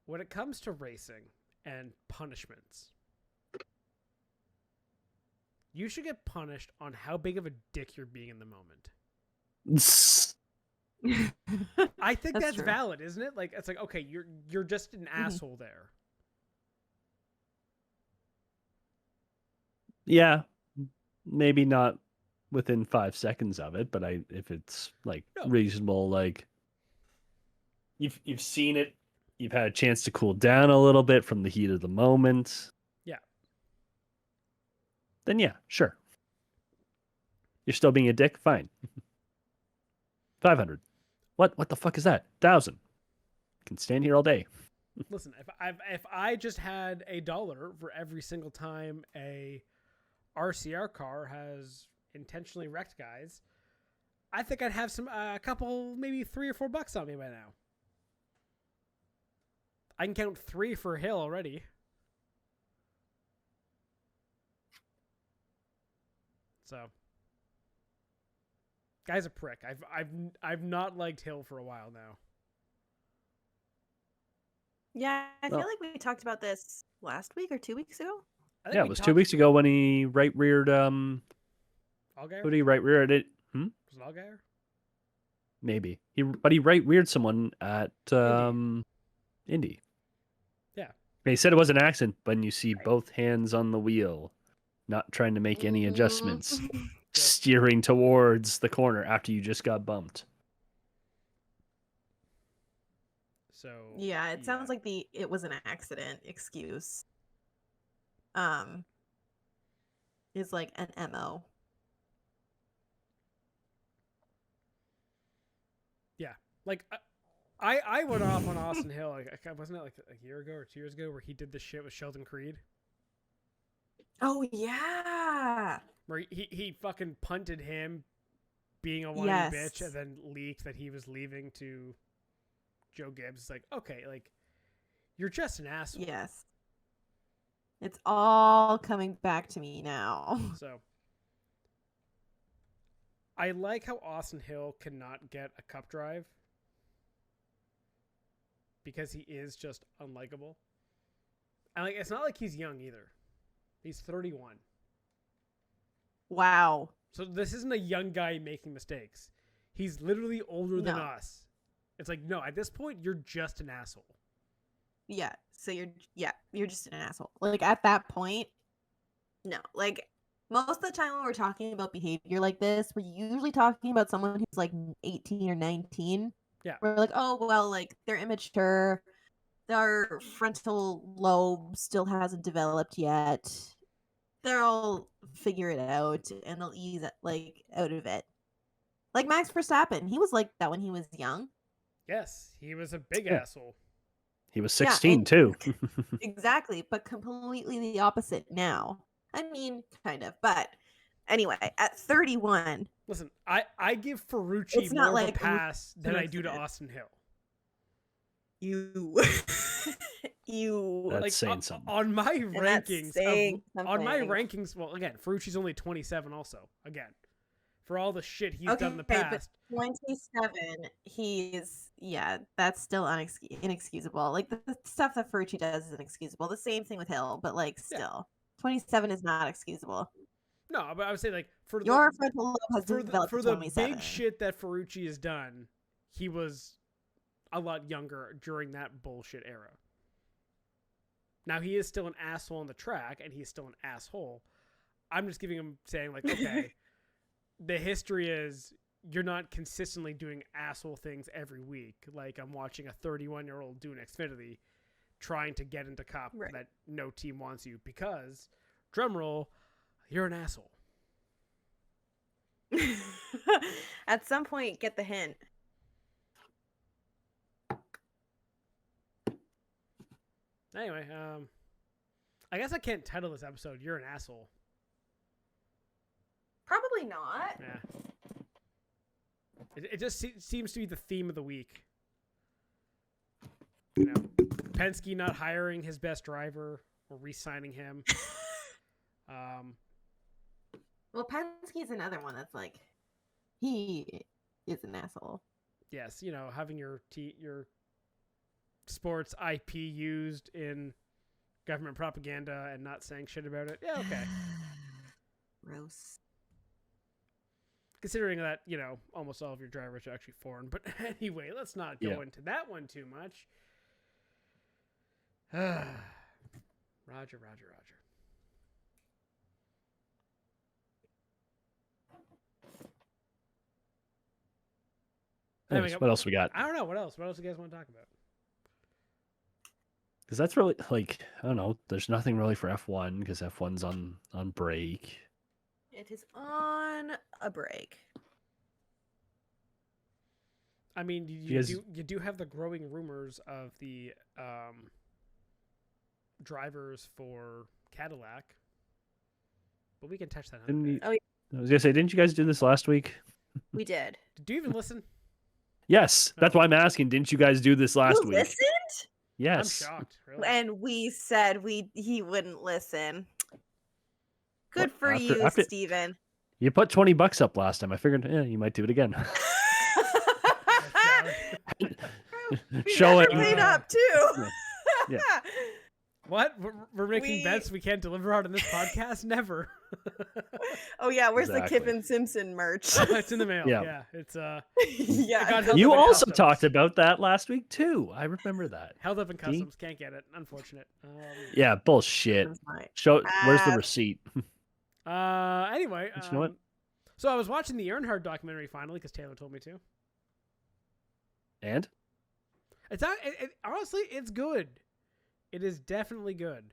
when it comes to racing and punishments, you should get punished on how big of a dick you're being in the moment. I think that's true. valid, isn't it? Like, it's like, okay, you're just an asshole there. Yeah. Maybe not within 5 seconds of it, but if it's like reasonable, like you've seen it, you've had a chance to cool down a little bit from the heat of the moment. Yeah. Then yeah, sure. You're still being a dick? Fine. 500. What the fuck is that? 1,000. Can stand here all day. Listen, if I just had $1 for every single time a RCR car has intentionally wrecked guys, I think I'd have a couple, maybe $3 or $4 on me by now. I can count 3 for Hill already. So, guy's a prick. I've not liked Hill for a while now. Yeah, I feel like we talked about this last week or 2 weeks ago. Yeah, it was 2 weeks ago when he right reared Allgaier? who did he right reared it? Was it Allgaier? Maybe. But he right reared someone at Indy. Yeah. He said it was an accident, but you see both hands on the wheel, not trying to make any adjustments, steering towards the corner after you just got bumped. So yeah, it sounds like it was an accident excuse. Is like an MO. Yeah, like I went off on Austin Hill. Like, wasn't it like a year ago or 2 years ago where he did this shit with Sheldon Creed? Oh yeah. Where he fucking punted him, being a whiny bitch, and then leaked that he was leaving to Joe Gibbs. It's like, okay, like you're just an asshole. Yes. It's all coming back to me now. So I like how Austin Hill cannot get a cup drive because he is just unlikable. And like, it's not like he's young either. He's 31. Wow. So this isn't a young guy making mistakes. He's literally older than us. It's like, no, at this point, you're just an asshole. Yeah. So you're just an asshole. Like at that point, no. Like most of the time when we're talking about behavior like this, we're usually talking about someone who's like 18 or 19. Yeah. We're like, oh, well, like they're immature. Their frontal lobe still hasn't developed yet. They'll figure it out and they'll ease like out of it. Like Max Verstappen, he was like that when he was young. Yes, he was a big asshole. He was 16 too. Exactly, but completely the opposite now. I mean, kind of, but anyway, at 31. Listen, I give Ferrucci more of a pass than I do to Austin Hill. You That's like saying something. on my rankings. On my rankings, well, again, Ferrucci's only 27. Also, again, for all the shit he's done in the past. But 27, that's still inexcusable. Like the stuff that Ferrucci does is inexcusable. The same thing with Hill, but like still, 27 is not excusable. No, but I would say like for your frontal lobe has developed for to 27. The big shit that Ferrucci has done, he was a lot younger during that bullshit era. Now he is still an asshole on the track, and he's still an asshole. I'm just saying like, okay, the history is you're not consistently doing asshole things every week. Like I'm watching a 31-year-old do an Xfinity, trying to get into Cup that no team wants you because, drumroll, you're an asshole. At some point, get the hint. Anyway, I guess I can't title this episode "You're an Asshole." Probably not. Yeah. It just seems to be the theme of the week. You know, Penske not hiring his best driver or re-signing him. Well, Penske's another one that's like, he is an asshole. Yes, you know, having your sports IP used in government propaganda and not saying shit about it. Yeah, okay. Gross. Considering that, you know, almost all of your drivers are actually foreign. But anyway, let's not go into that one too much. Roger. Anyways, what else we got? I don't know. What else? What else do you guys want to talk about? Because that's really, like, I don't know. There's nothing really for F1 because F1's on break. It is on a break. I mean, you do have the growing rumors of the drivers for Cadillac, but we can touch that on. Oh, yeah. I was gonna say, didn't you guys do this last week? We did. Did you even listen? Yes, that's why I'm asking. Didn't you guys do this last week? Listened? Yes. I'm shocked. Really. And we said he wouldn't listen. Good for you, Steven. You put $20 up last time. I figured, you might do it again. Showing paid up too. Yeah. What? We're making bets we can't deliver on this podcast? Never. Oh yeah, where's the Exactly. Kip and Simpson merch? It's in the mail. Yeah. Yeah, it's Yeah, got held You up in also customs. talked about that last week too. I remember that. Held up in See? customs. Can't get it. Unfortunate. Yeah, bullshit. That's mine. Where's the receipt? Anyway. But you know what? So I was watching the Earnhardt documentary finally because Taylor told me to. And It's not. Honestly, it's good. It is definitely good.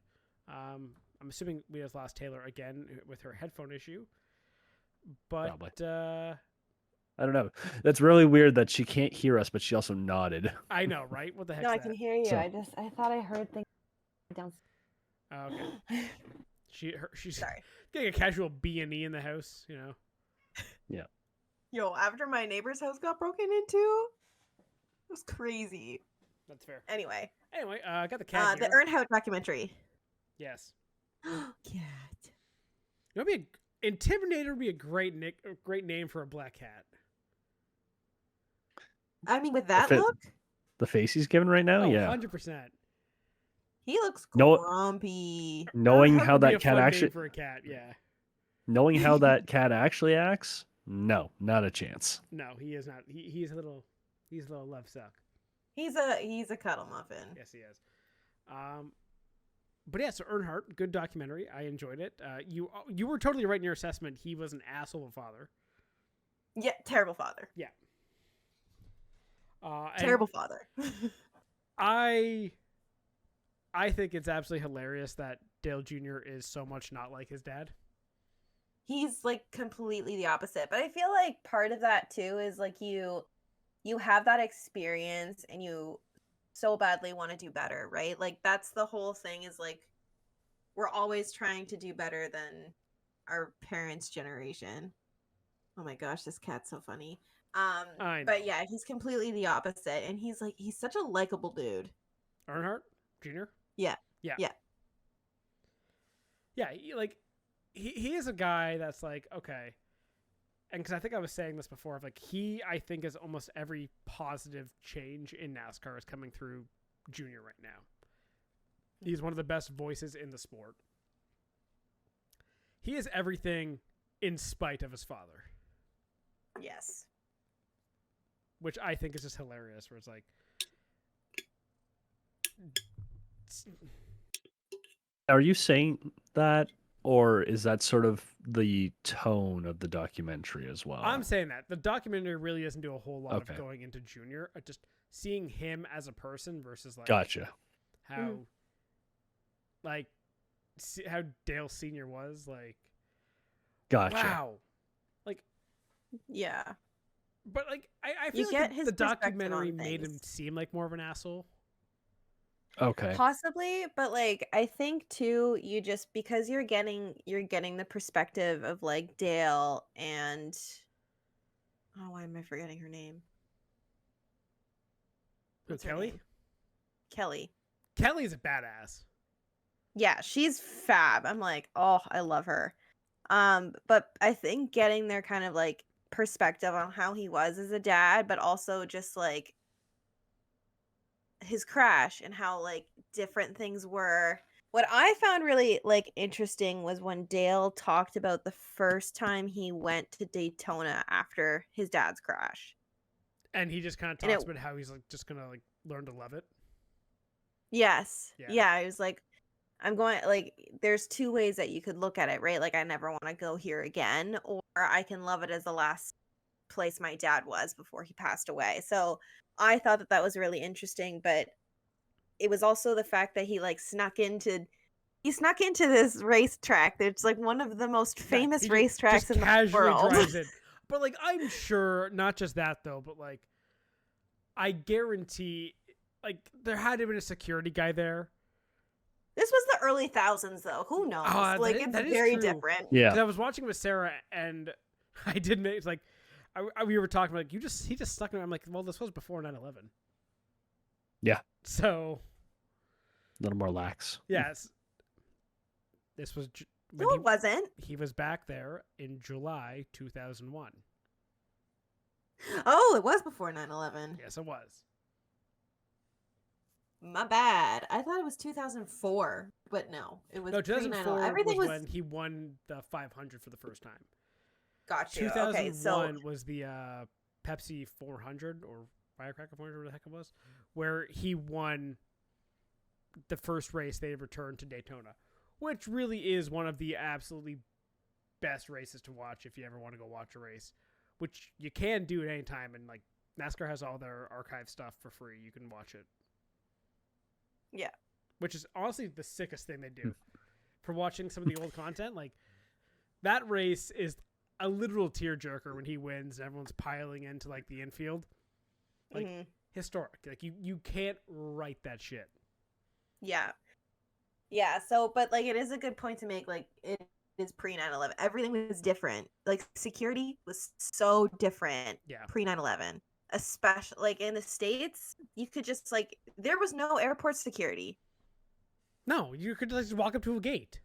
I'm assuming we just lost Taylor again with her headphone issue. But Probably. I don't know. That's really weird that she can't hear us, but she also nodded. I know, right? What the heck? No, I can hear you. So- I thought I heard things down. Oh, okay. She's Sorry. getting a casual B&E in the house, you know. Yo, after my neighbor's house got broken into, it was crazy. That's fair. Anyway, I got the cat the here. Earnhardt documentary. Yes. Cat. It would be Intimidator would be a great name for a black cat. I mean, with that If it- look, The face he's giving right now, Oh, yeah. 100%. he looks No- grumpy. Knowing Earnhardt how would be that a cat fun name actually, for a cat, yeah. knowing how that cat actually acts, no, not a chance. No, he is not. He's a little love suck. He's a cuddle muffin. Yes, he is. But yeah, so Earnhardt, good documentary. I enjoyed it. You were totally right in your assessment. He was an asshole of a father. Yeah, terrible father. And Terrible father. I think it's absolutely hilarious that Dale Jr. is so much not like his dad. He's like completely the opposite. But I feel like part of that too is like you have that experience and you so badly want to do better, right? Like that's the whole thing is like we're always trying to do better than our parents' generation. Oh my gosh, this cat's so funny. I know. But yeah, he's completely the opposite and he's such a likable dude. Earnhardt Jr.? Yeah. Yeah. Yeah. Yeah, he is a guy that's like, okay. And because I think I was saying this before, of like I think is almost every positive change in NASCAR is coming through Junior right now. He's one of the best voices in the sport. He is everything in spite of his father, Yes. which I think is just hilarious. Where it's like, Are you saying that, or is that sort of the tone of the documentary as well? I'm saying that the documentary really doesn't do a whole lot Okay. of going into Junior. Just seeing him as a person versus like Gotcha. how like how Dale Sr. was like. Gotcha. Wow. Yeah. But like I You feel get like his the perspective documentary on made him things. seem like more of an asshole. Okay. Possibly, but like I think too, you just because you're getting the perspective of like Dale and why am I forgetting her name? Who, What's her Kelly? name? Kelly. Kelly's a badass. Yeah, she's fab. I'm like, oh, I love her. But I think getting their kind of like perspective on how he was as a dad, but also just like his crash and how like different things were. What I found really like interesting was when Dale talked about the first time he went to Daytona after his dad's crash. And he just kind of And talks it- about how he's like just gonna like learn to love it. Yes. Yeah. Yeah, it was like I'm going like there's two ways that you could look at it, right? Like I never want to go here again, or I can love it as the last place my dad was before he passed away. So I thought that was really interesting, but it was also the fact that he like snuck into this racetrack. It's like one of the most famous He racetracks just in the casually world. drives it. But like I'm sure not just that though, but like I guarantee like there had to have been a security guy there. This was the early thousands though. Who knows? Like it's that is very true. different. Yeah. 'Cause I was watching with Sarah and I didn't. It's like we were talking like he just stuck in. I'm like, well, this was before 9/11. Yeah. So A little more lax. yes, this was when No, it wasn't. he was back there in July 2001. Oh, it was before 9/11. Yes, it was. my bad. I thought it was 2004, but no, it was No, 2004 Everything was when he won the 500 for the first time. Got you. 2001 Okay, so was the Pepsi 400 or Firecracker 400, whatever the heck it was, where he won the first race they returned to Daytona, which really is one of the absolutely best races to watch if you ever want to go watch a race, which you can do at any time. And like NASCAR has all their archive stuff for free. You can watch it. yeah. Which is honestly the sickest thing they do for watching some of the old content. Like that race is a literal tearjerker when he wins and everyone's piling into like the infield. Like historic. Like you can't write that shit. Yeah. Yeah, so but like it is a good point to make. Like it is pre 9/11. Everything was different. Like security was so different pre 9/11. Especially like in the States, you could just like there was no airport security. No, you could just walk up to a gate.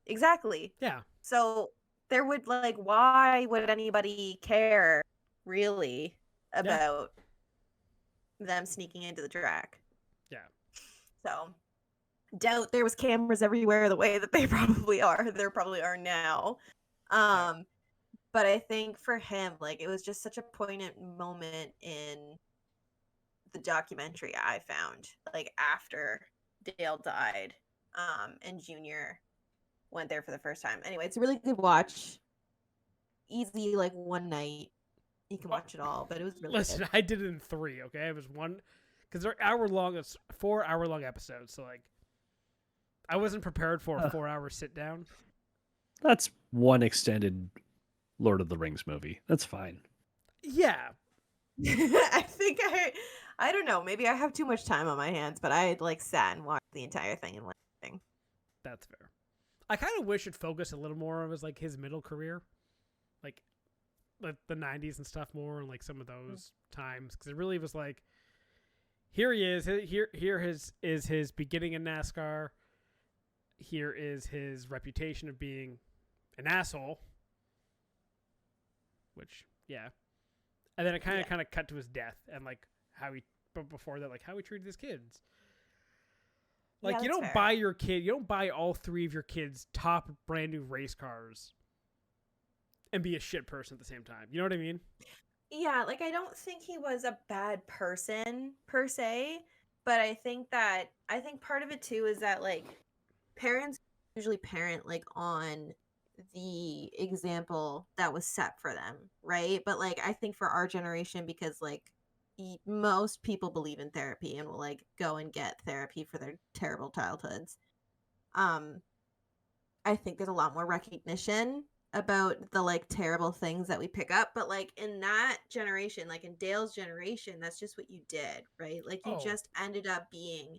Exactly. Yeah. So there would like why would anybody care really about them sneaking into the track? Yeah. So doubt there was cameras everywhere the way that they probably are. There probably are now. But I think for him, like it was just such a poignant moment in the documentary I found, like after Dale died, and Junior went there for the first time. Anyway, it's a really good watch. Easy, like one night. You can watch it all, but it was really Listen, good. I did it in 3, okay? It was one, because they're hour-long, it's 4-hour-long episodes, so like, I wasn't prepared for a 4-hour sit-down. That's one extended Lord of the Rings movie. That's fine. Yeah. I think I don't know, maybe I have too much time on my hands, but I like sat and watched the entire thing in one thing. That's fair. I kind of wish it focused a little more on his like his middle career, like the 90s and stuff more, and like some of those times, because it really was like, here he is, here is his beginning in NASCAR. Here is his reputation of being an asshole, which and then it kind of cut to his death and like how he, but before that, like how he treated his kids. Like you don't buy your kid, you don't buy all 3 of your kids top brand new race cars and be a shit person at the same time. You know what I mean? Yeah, like I don't think he was a bad person per se, but I think part of it too is that like parents usually parent like on the example that was set for them, right? But like I think for our generation, because like most people believe in therapy and will like go and get therapy for their terrible childhoods, I think there's a lot more recognition about the like terrible things that we pick up. But like in that generation, like in Dale's generation, that's just what you did, right? Like you just ended up being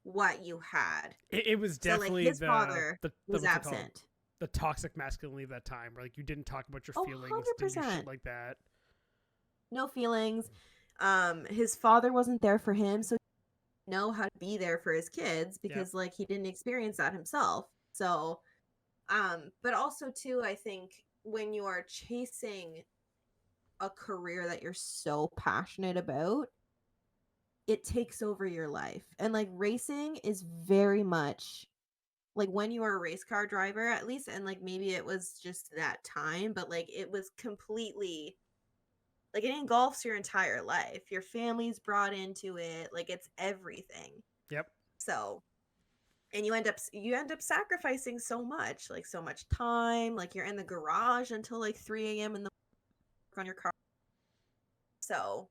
what you had. It was definitely so, like, his father was absent. The toxic masculinity of that time, where like you didn't talk about your feelings, 100%. didn't do shit like that. No feelings. His father wasn't there for him, so he didn't know how to be there for his kids because like he didn't experience that himself. So but also too, I think when you are chasing a career that you're so passionate about, it takes over your life. And like racing is very much like when you are a race car driver, at least, and like maybe it was just that time, but like it was completely like it engulfs your entire life. Your family's brought into it, like it's everything. Yep. So and you end up sacrificing so much time, like you're in the garage until like 3 a.m. in the on your car. So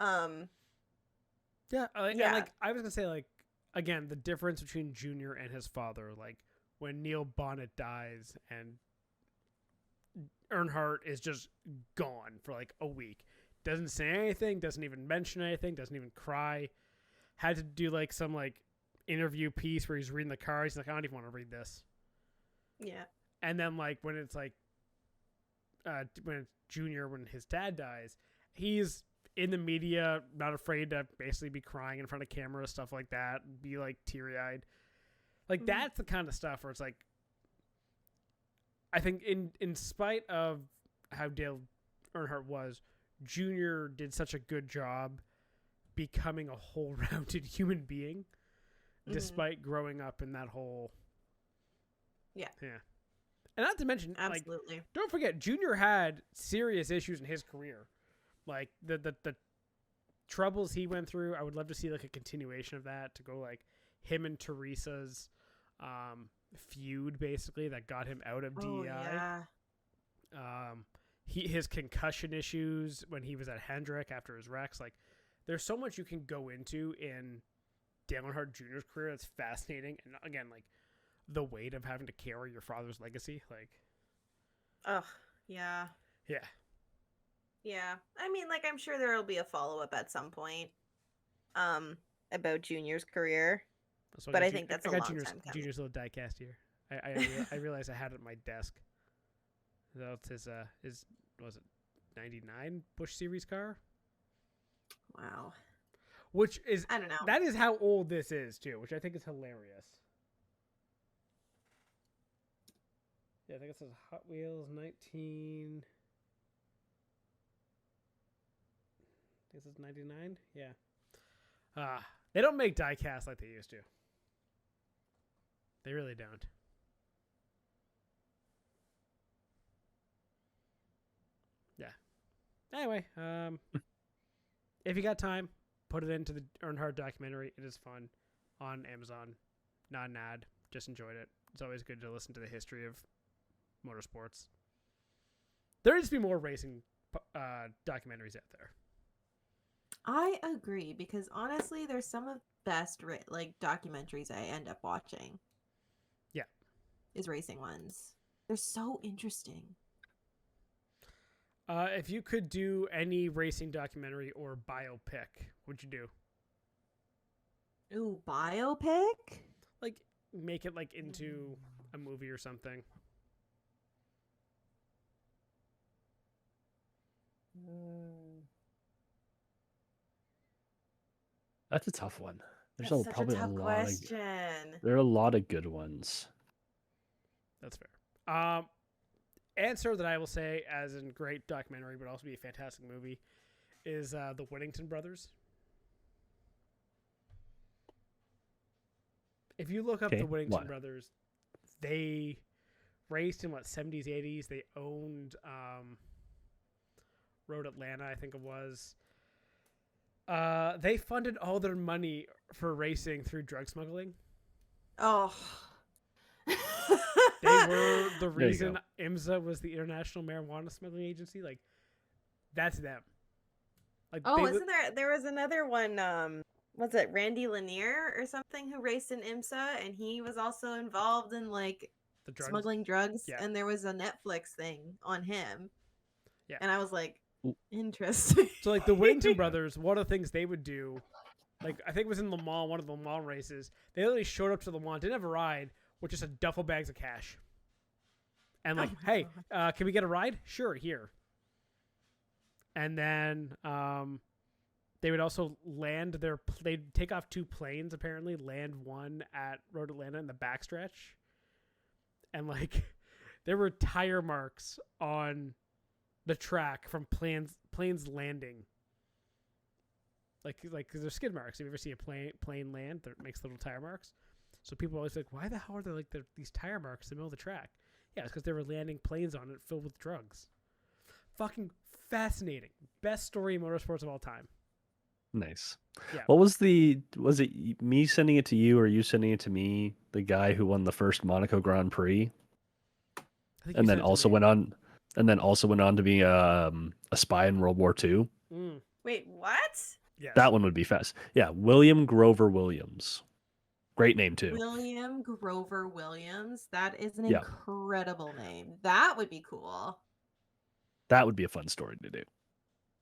and like I was gonna say, like, again, the difference between Junior and his father, like when Neil Bonnet dies and Earnhardt is just gone for like a week, doesn't say anything, doesn't even mention anything, doesn't even cry, had to do like some like interview piece where he's reading the cards. He's like, I don't even want to read this. Yeah. And then like when it's like when it's Junior, when his dad dies, he's in the media, not afraid to basically be crying in front of camera, stuff like that, be like teary-eyed. Like that's the kind of stuff where it's like, I think in spite of how Dale Earnhardt was, Junior did such a good job becoming a whole-rounded human being, Mhm. despite growing up in that whole. Yeah. Yeah. And not to mention, like, Absolutely. don't forget, Junior had serious issues in his career. Like, the troubles he went through, I would love to see, like, a continuation of that, to go, like, him and Teresa's feud, basically, that got him out of Oh, DEI. yeah. His concussion issues when he was at Hendrick after his wrecks. Like, there's so much you can go into in Dale Earnhardt Jr.'s career that's fascinating. And, again, like, the weight of having to carry your father's legacy. Like, Ugh. Yeah. yeah. Yeah. I mean, like, I'm sure there will be a follow-up at some point about Junior's career. So But got I think that's a got long Junior's, time coming. Junior's little diecast here. I realized I had it at my desk. That's his was it 99 Busch Series car? Wow. Which is, I don't know. that is how old this is too, which I think is hilarious. Yeah, I think it says Hot Wheels 19. I think this is 99. Yeah. They don't make diecast like they used to. They really don't. Yeah. Anyway, if you got time, put it into the Earnhardt documentary. It is fun on Amazon. Not an ad. Just enjoyed it. It's always good to listen to the history of motorsports. There needs to be more racing documentaries out there. I agree, because honestly, there's some of the best like documentaries I end up watching. Yeah. Is racing ones. They're so interesting. If you could do any racing documentary or biopic, what'd you do? Ooh, biopic? Like, make it like into a movie or something. That's a tough one. There's That's such probably a tough lot question. there are a lot of good ones. That's fair. Answer that I will say, as in great documentary, but also be a fantastic movie, is the Whittington brothers. If you look up the Whittington brothers, they raced in 70s, 80s. They owned Road Atlanta, I think it was. They funded all their money for racing through drug smuggling. Oh. They were the reason IMSA was the International Marijuana Smuggling Agency. Like, that's them. Like, isn't there was another one, was it Randy Lanier or something, who raced in IMSA, and he was also involved in, like, the drugs? smuggling drugs, Yeah. and there was a Netflix thing on him. Yeah. And I was like, interesting. So, like, the Whittington brothers, one of the things they would do, like, I think it was in Le Mans, one of the Le Mans races, they literally showed up to Le Mans, didn't have a ride, with just a duffel bags of cash. And like, hey, can we get a ride? Sure, here. And then they would also land they'd take off 2 planes, apparently, land one at Road Atlanta in the backstretch. And like, there were tire marks on the track from planes landing. Like, because there's skid marks. If you ever see a plane land, that makes little tire marks. So people are always like, why the hell are there like these tire marks in the middle of the track? Yeah, it's because they were landing planes on it filled with drugs. Fucking fascinating. Best story in motorsports of all time. Nice. Yeah. What was it me sending it to you or you sending it to me? The guy who won the first Monaco Grand Prix, and then also went on to be a spy in World War II. Wait, what? Yes. That one would be fast. Yeah, William Grover Williams. Great name too. William Grover Williams. That is an incredible name. That would be cool. That would be a fun story to do.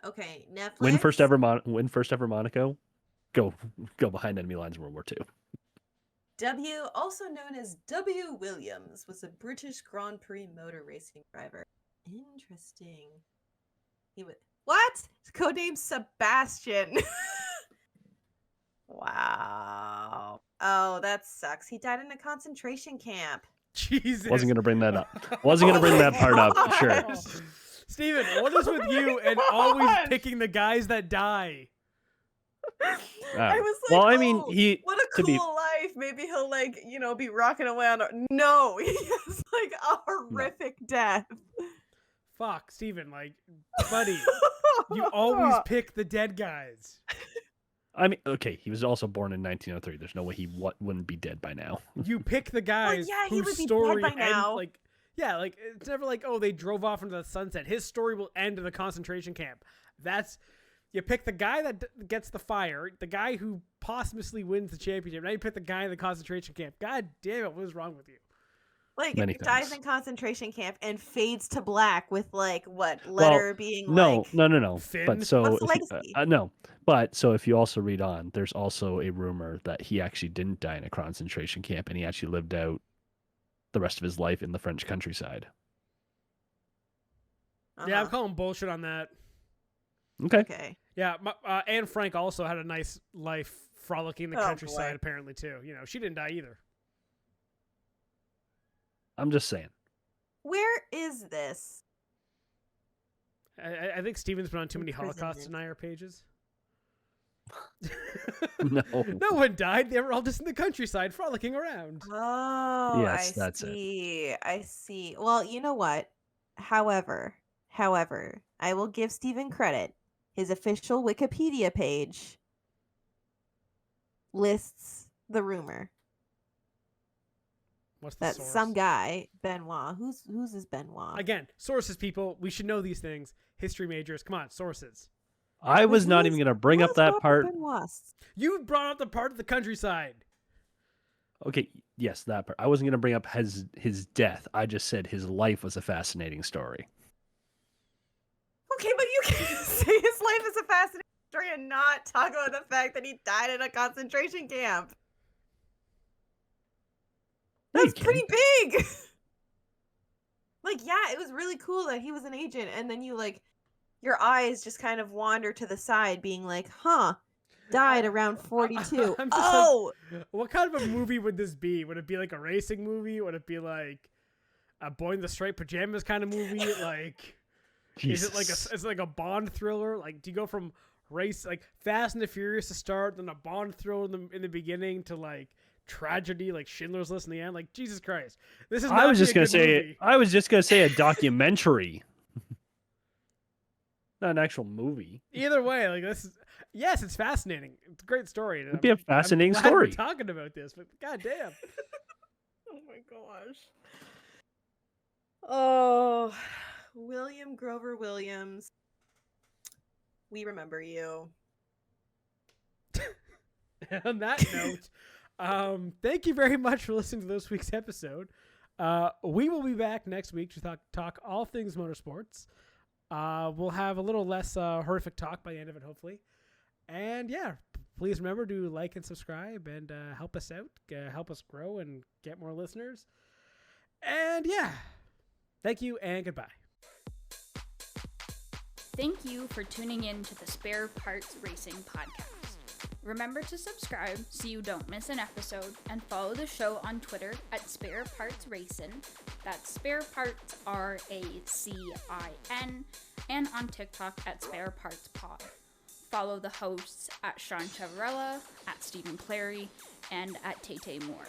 Okay, Netflix. Win first ever Monaco. Go behind enemy lines in World War II. W, also known as W. Williams, was a British Grand Prix motor racing driver. Interesting. What? Codename Sebastian. Wow. Oh, that sucks. He died in a concentration camp. Jesus. Wasn't gonna bring that up. Wasn't gonna bring that part up. Sure. Steven, what is with you and always picking the guys that die? I was like, well, I mean, oh, he what a to be cool life. Maybe he'll like, be rocking away on. No, he has like a horrific death. Fuck, Steven, like, buddy, you always pick the dead guys. I mean, okay, he was also born in 1903. There's no way he wouldn't be dead by now. You pick the guys yeah, he whose would be story dead by now. like, yeah, like it's never like, oh, they drove off into the sunset. His story will end in the concentration camp. That's you pick the guy that gets the fire, the guy who posthumously wins the championship. Now you pick the guy in the concentration camp. God damn it, what is wrong with you? Like, Many dies things. in concentration camp and fades to black with like what letter being like no. Finn? But so What's the if you- legacy? no. But so if you also read on, there's also a rumor that he actually didn't die in a concentration camp, and he actually lived out the rest of his life in the French countryside. Yeah, I'm calling bullshit on that. Okay. Yeah, Anne Frank also had a nice life frolicking in the countryside, boy. apparently, too. She didn't die either. I'm just saying. Where is this? I think Steven's been on too many Holocaust Imprisonment. denier pages. No. No one died. They were all just in the countryside frolicking around. Oh, Yes, I that's it. see. I see. Well, you know what? However, I will give Steven credit. His official Wikipedia page lists the rumor What's the that source? some guy, Benoit, who's this Benoit? Again, sources, people. We should know these things. History majors. Come on, sources. I was not even going to bring up that part. Benoit? You brought up the part of the countryside. Okay, yes, that part. I wasn't going to bring up his death. I just said his life was a fascinating story. Okay, but you can't say his life is a fascinating story and not talk about the fact that he died in a concentration camp. No, you That's pretty can't. big. Like, yeah, it was really cool that he was an agent, and then you like, your eyes just kind of wander to the side, being like, "Huh, died around 42." I'm just Oh, What kind of a movie would this be? Would it be like a racing movie? Would it be like a Boy in the Striped Pajamas kind of movie? Like, is it like Jesus. is it like a Bond thriller? Like, do you go from race like Fast and the Furious to start, then a Bond thriller in the beginning to like tragedy, like Schindler's List in the end? Like, Jesus Christ, this is. I was just going gonna to say. I was just gonna say a documentary, not an actual movie. Either way, like this is. Yes, it's fascinating. It's a great story. It'd be a fascinating I'm glad story. We're talking about this, but goddamn. oh my gosh. Oh, William Grover Williams. We remember you. On that note, thank you very much for listening to this week's episode. We will be back next week to talk all things motorsports. We'll have a little less horrific talk by the end of it, hopefully. And yeah, please remember to like and subscribe and help us out, help us grow and get more listeners. And yeah, thank you and goodbye. Thank you for tuning in to the Spare Parts Racing Podcast. Remember to subscribe so you don't miss an episode, and follow the show on Twitter at Spare Parts Racing. That's Spare Parts RACIN, and on TikTok at Spare Parts Pod. Follow the hosts at Sean Chavarella, at Stephen Clary, and at Tay Moore.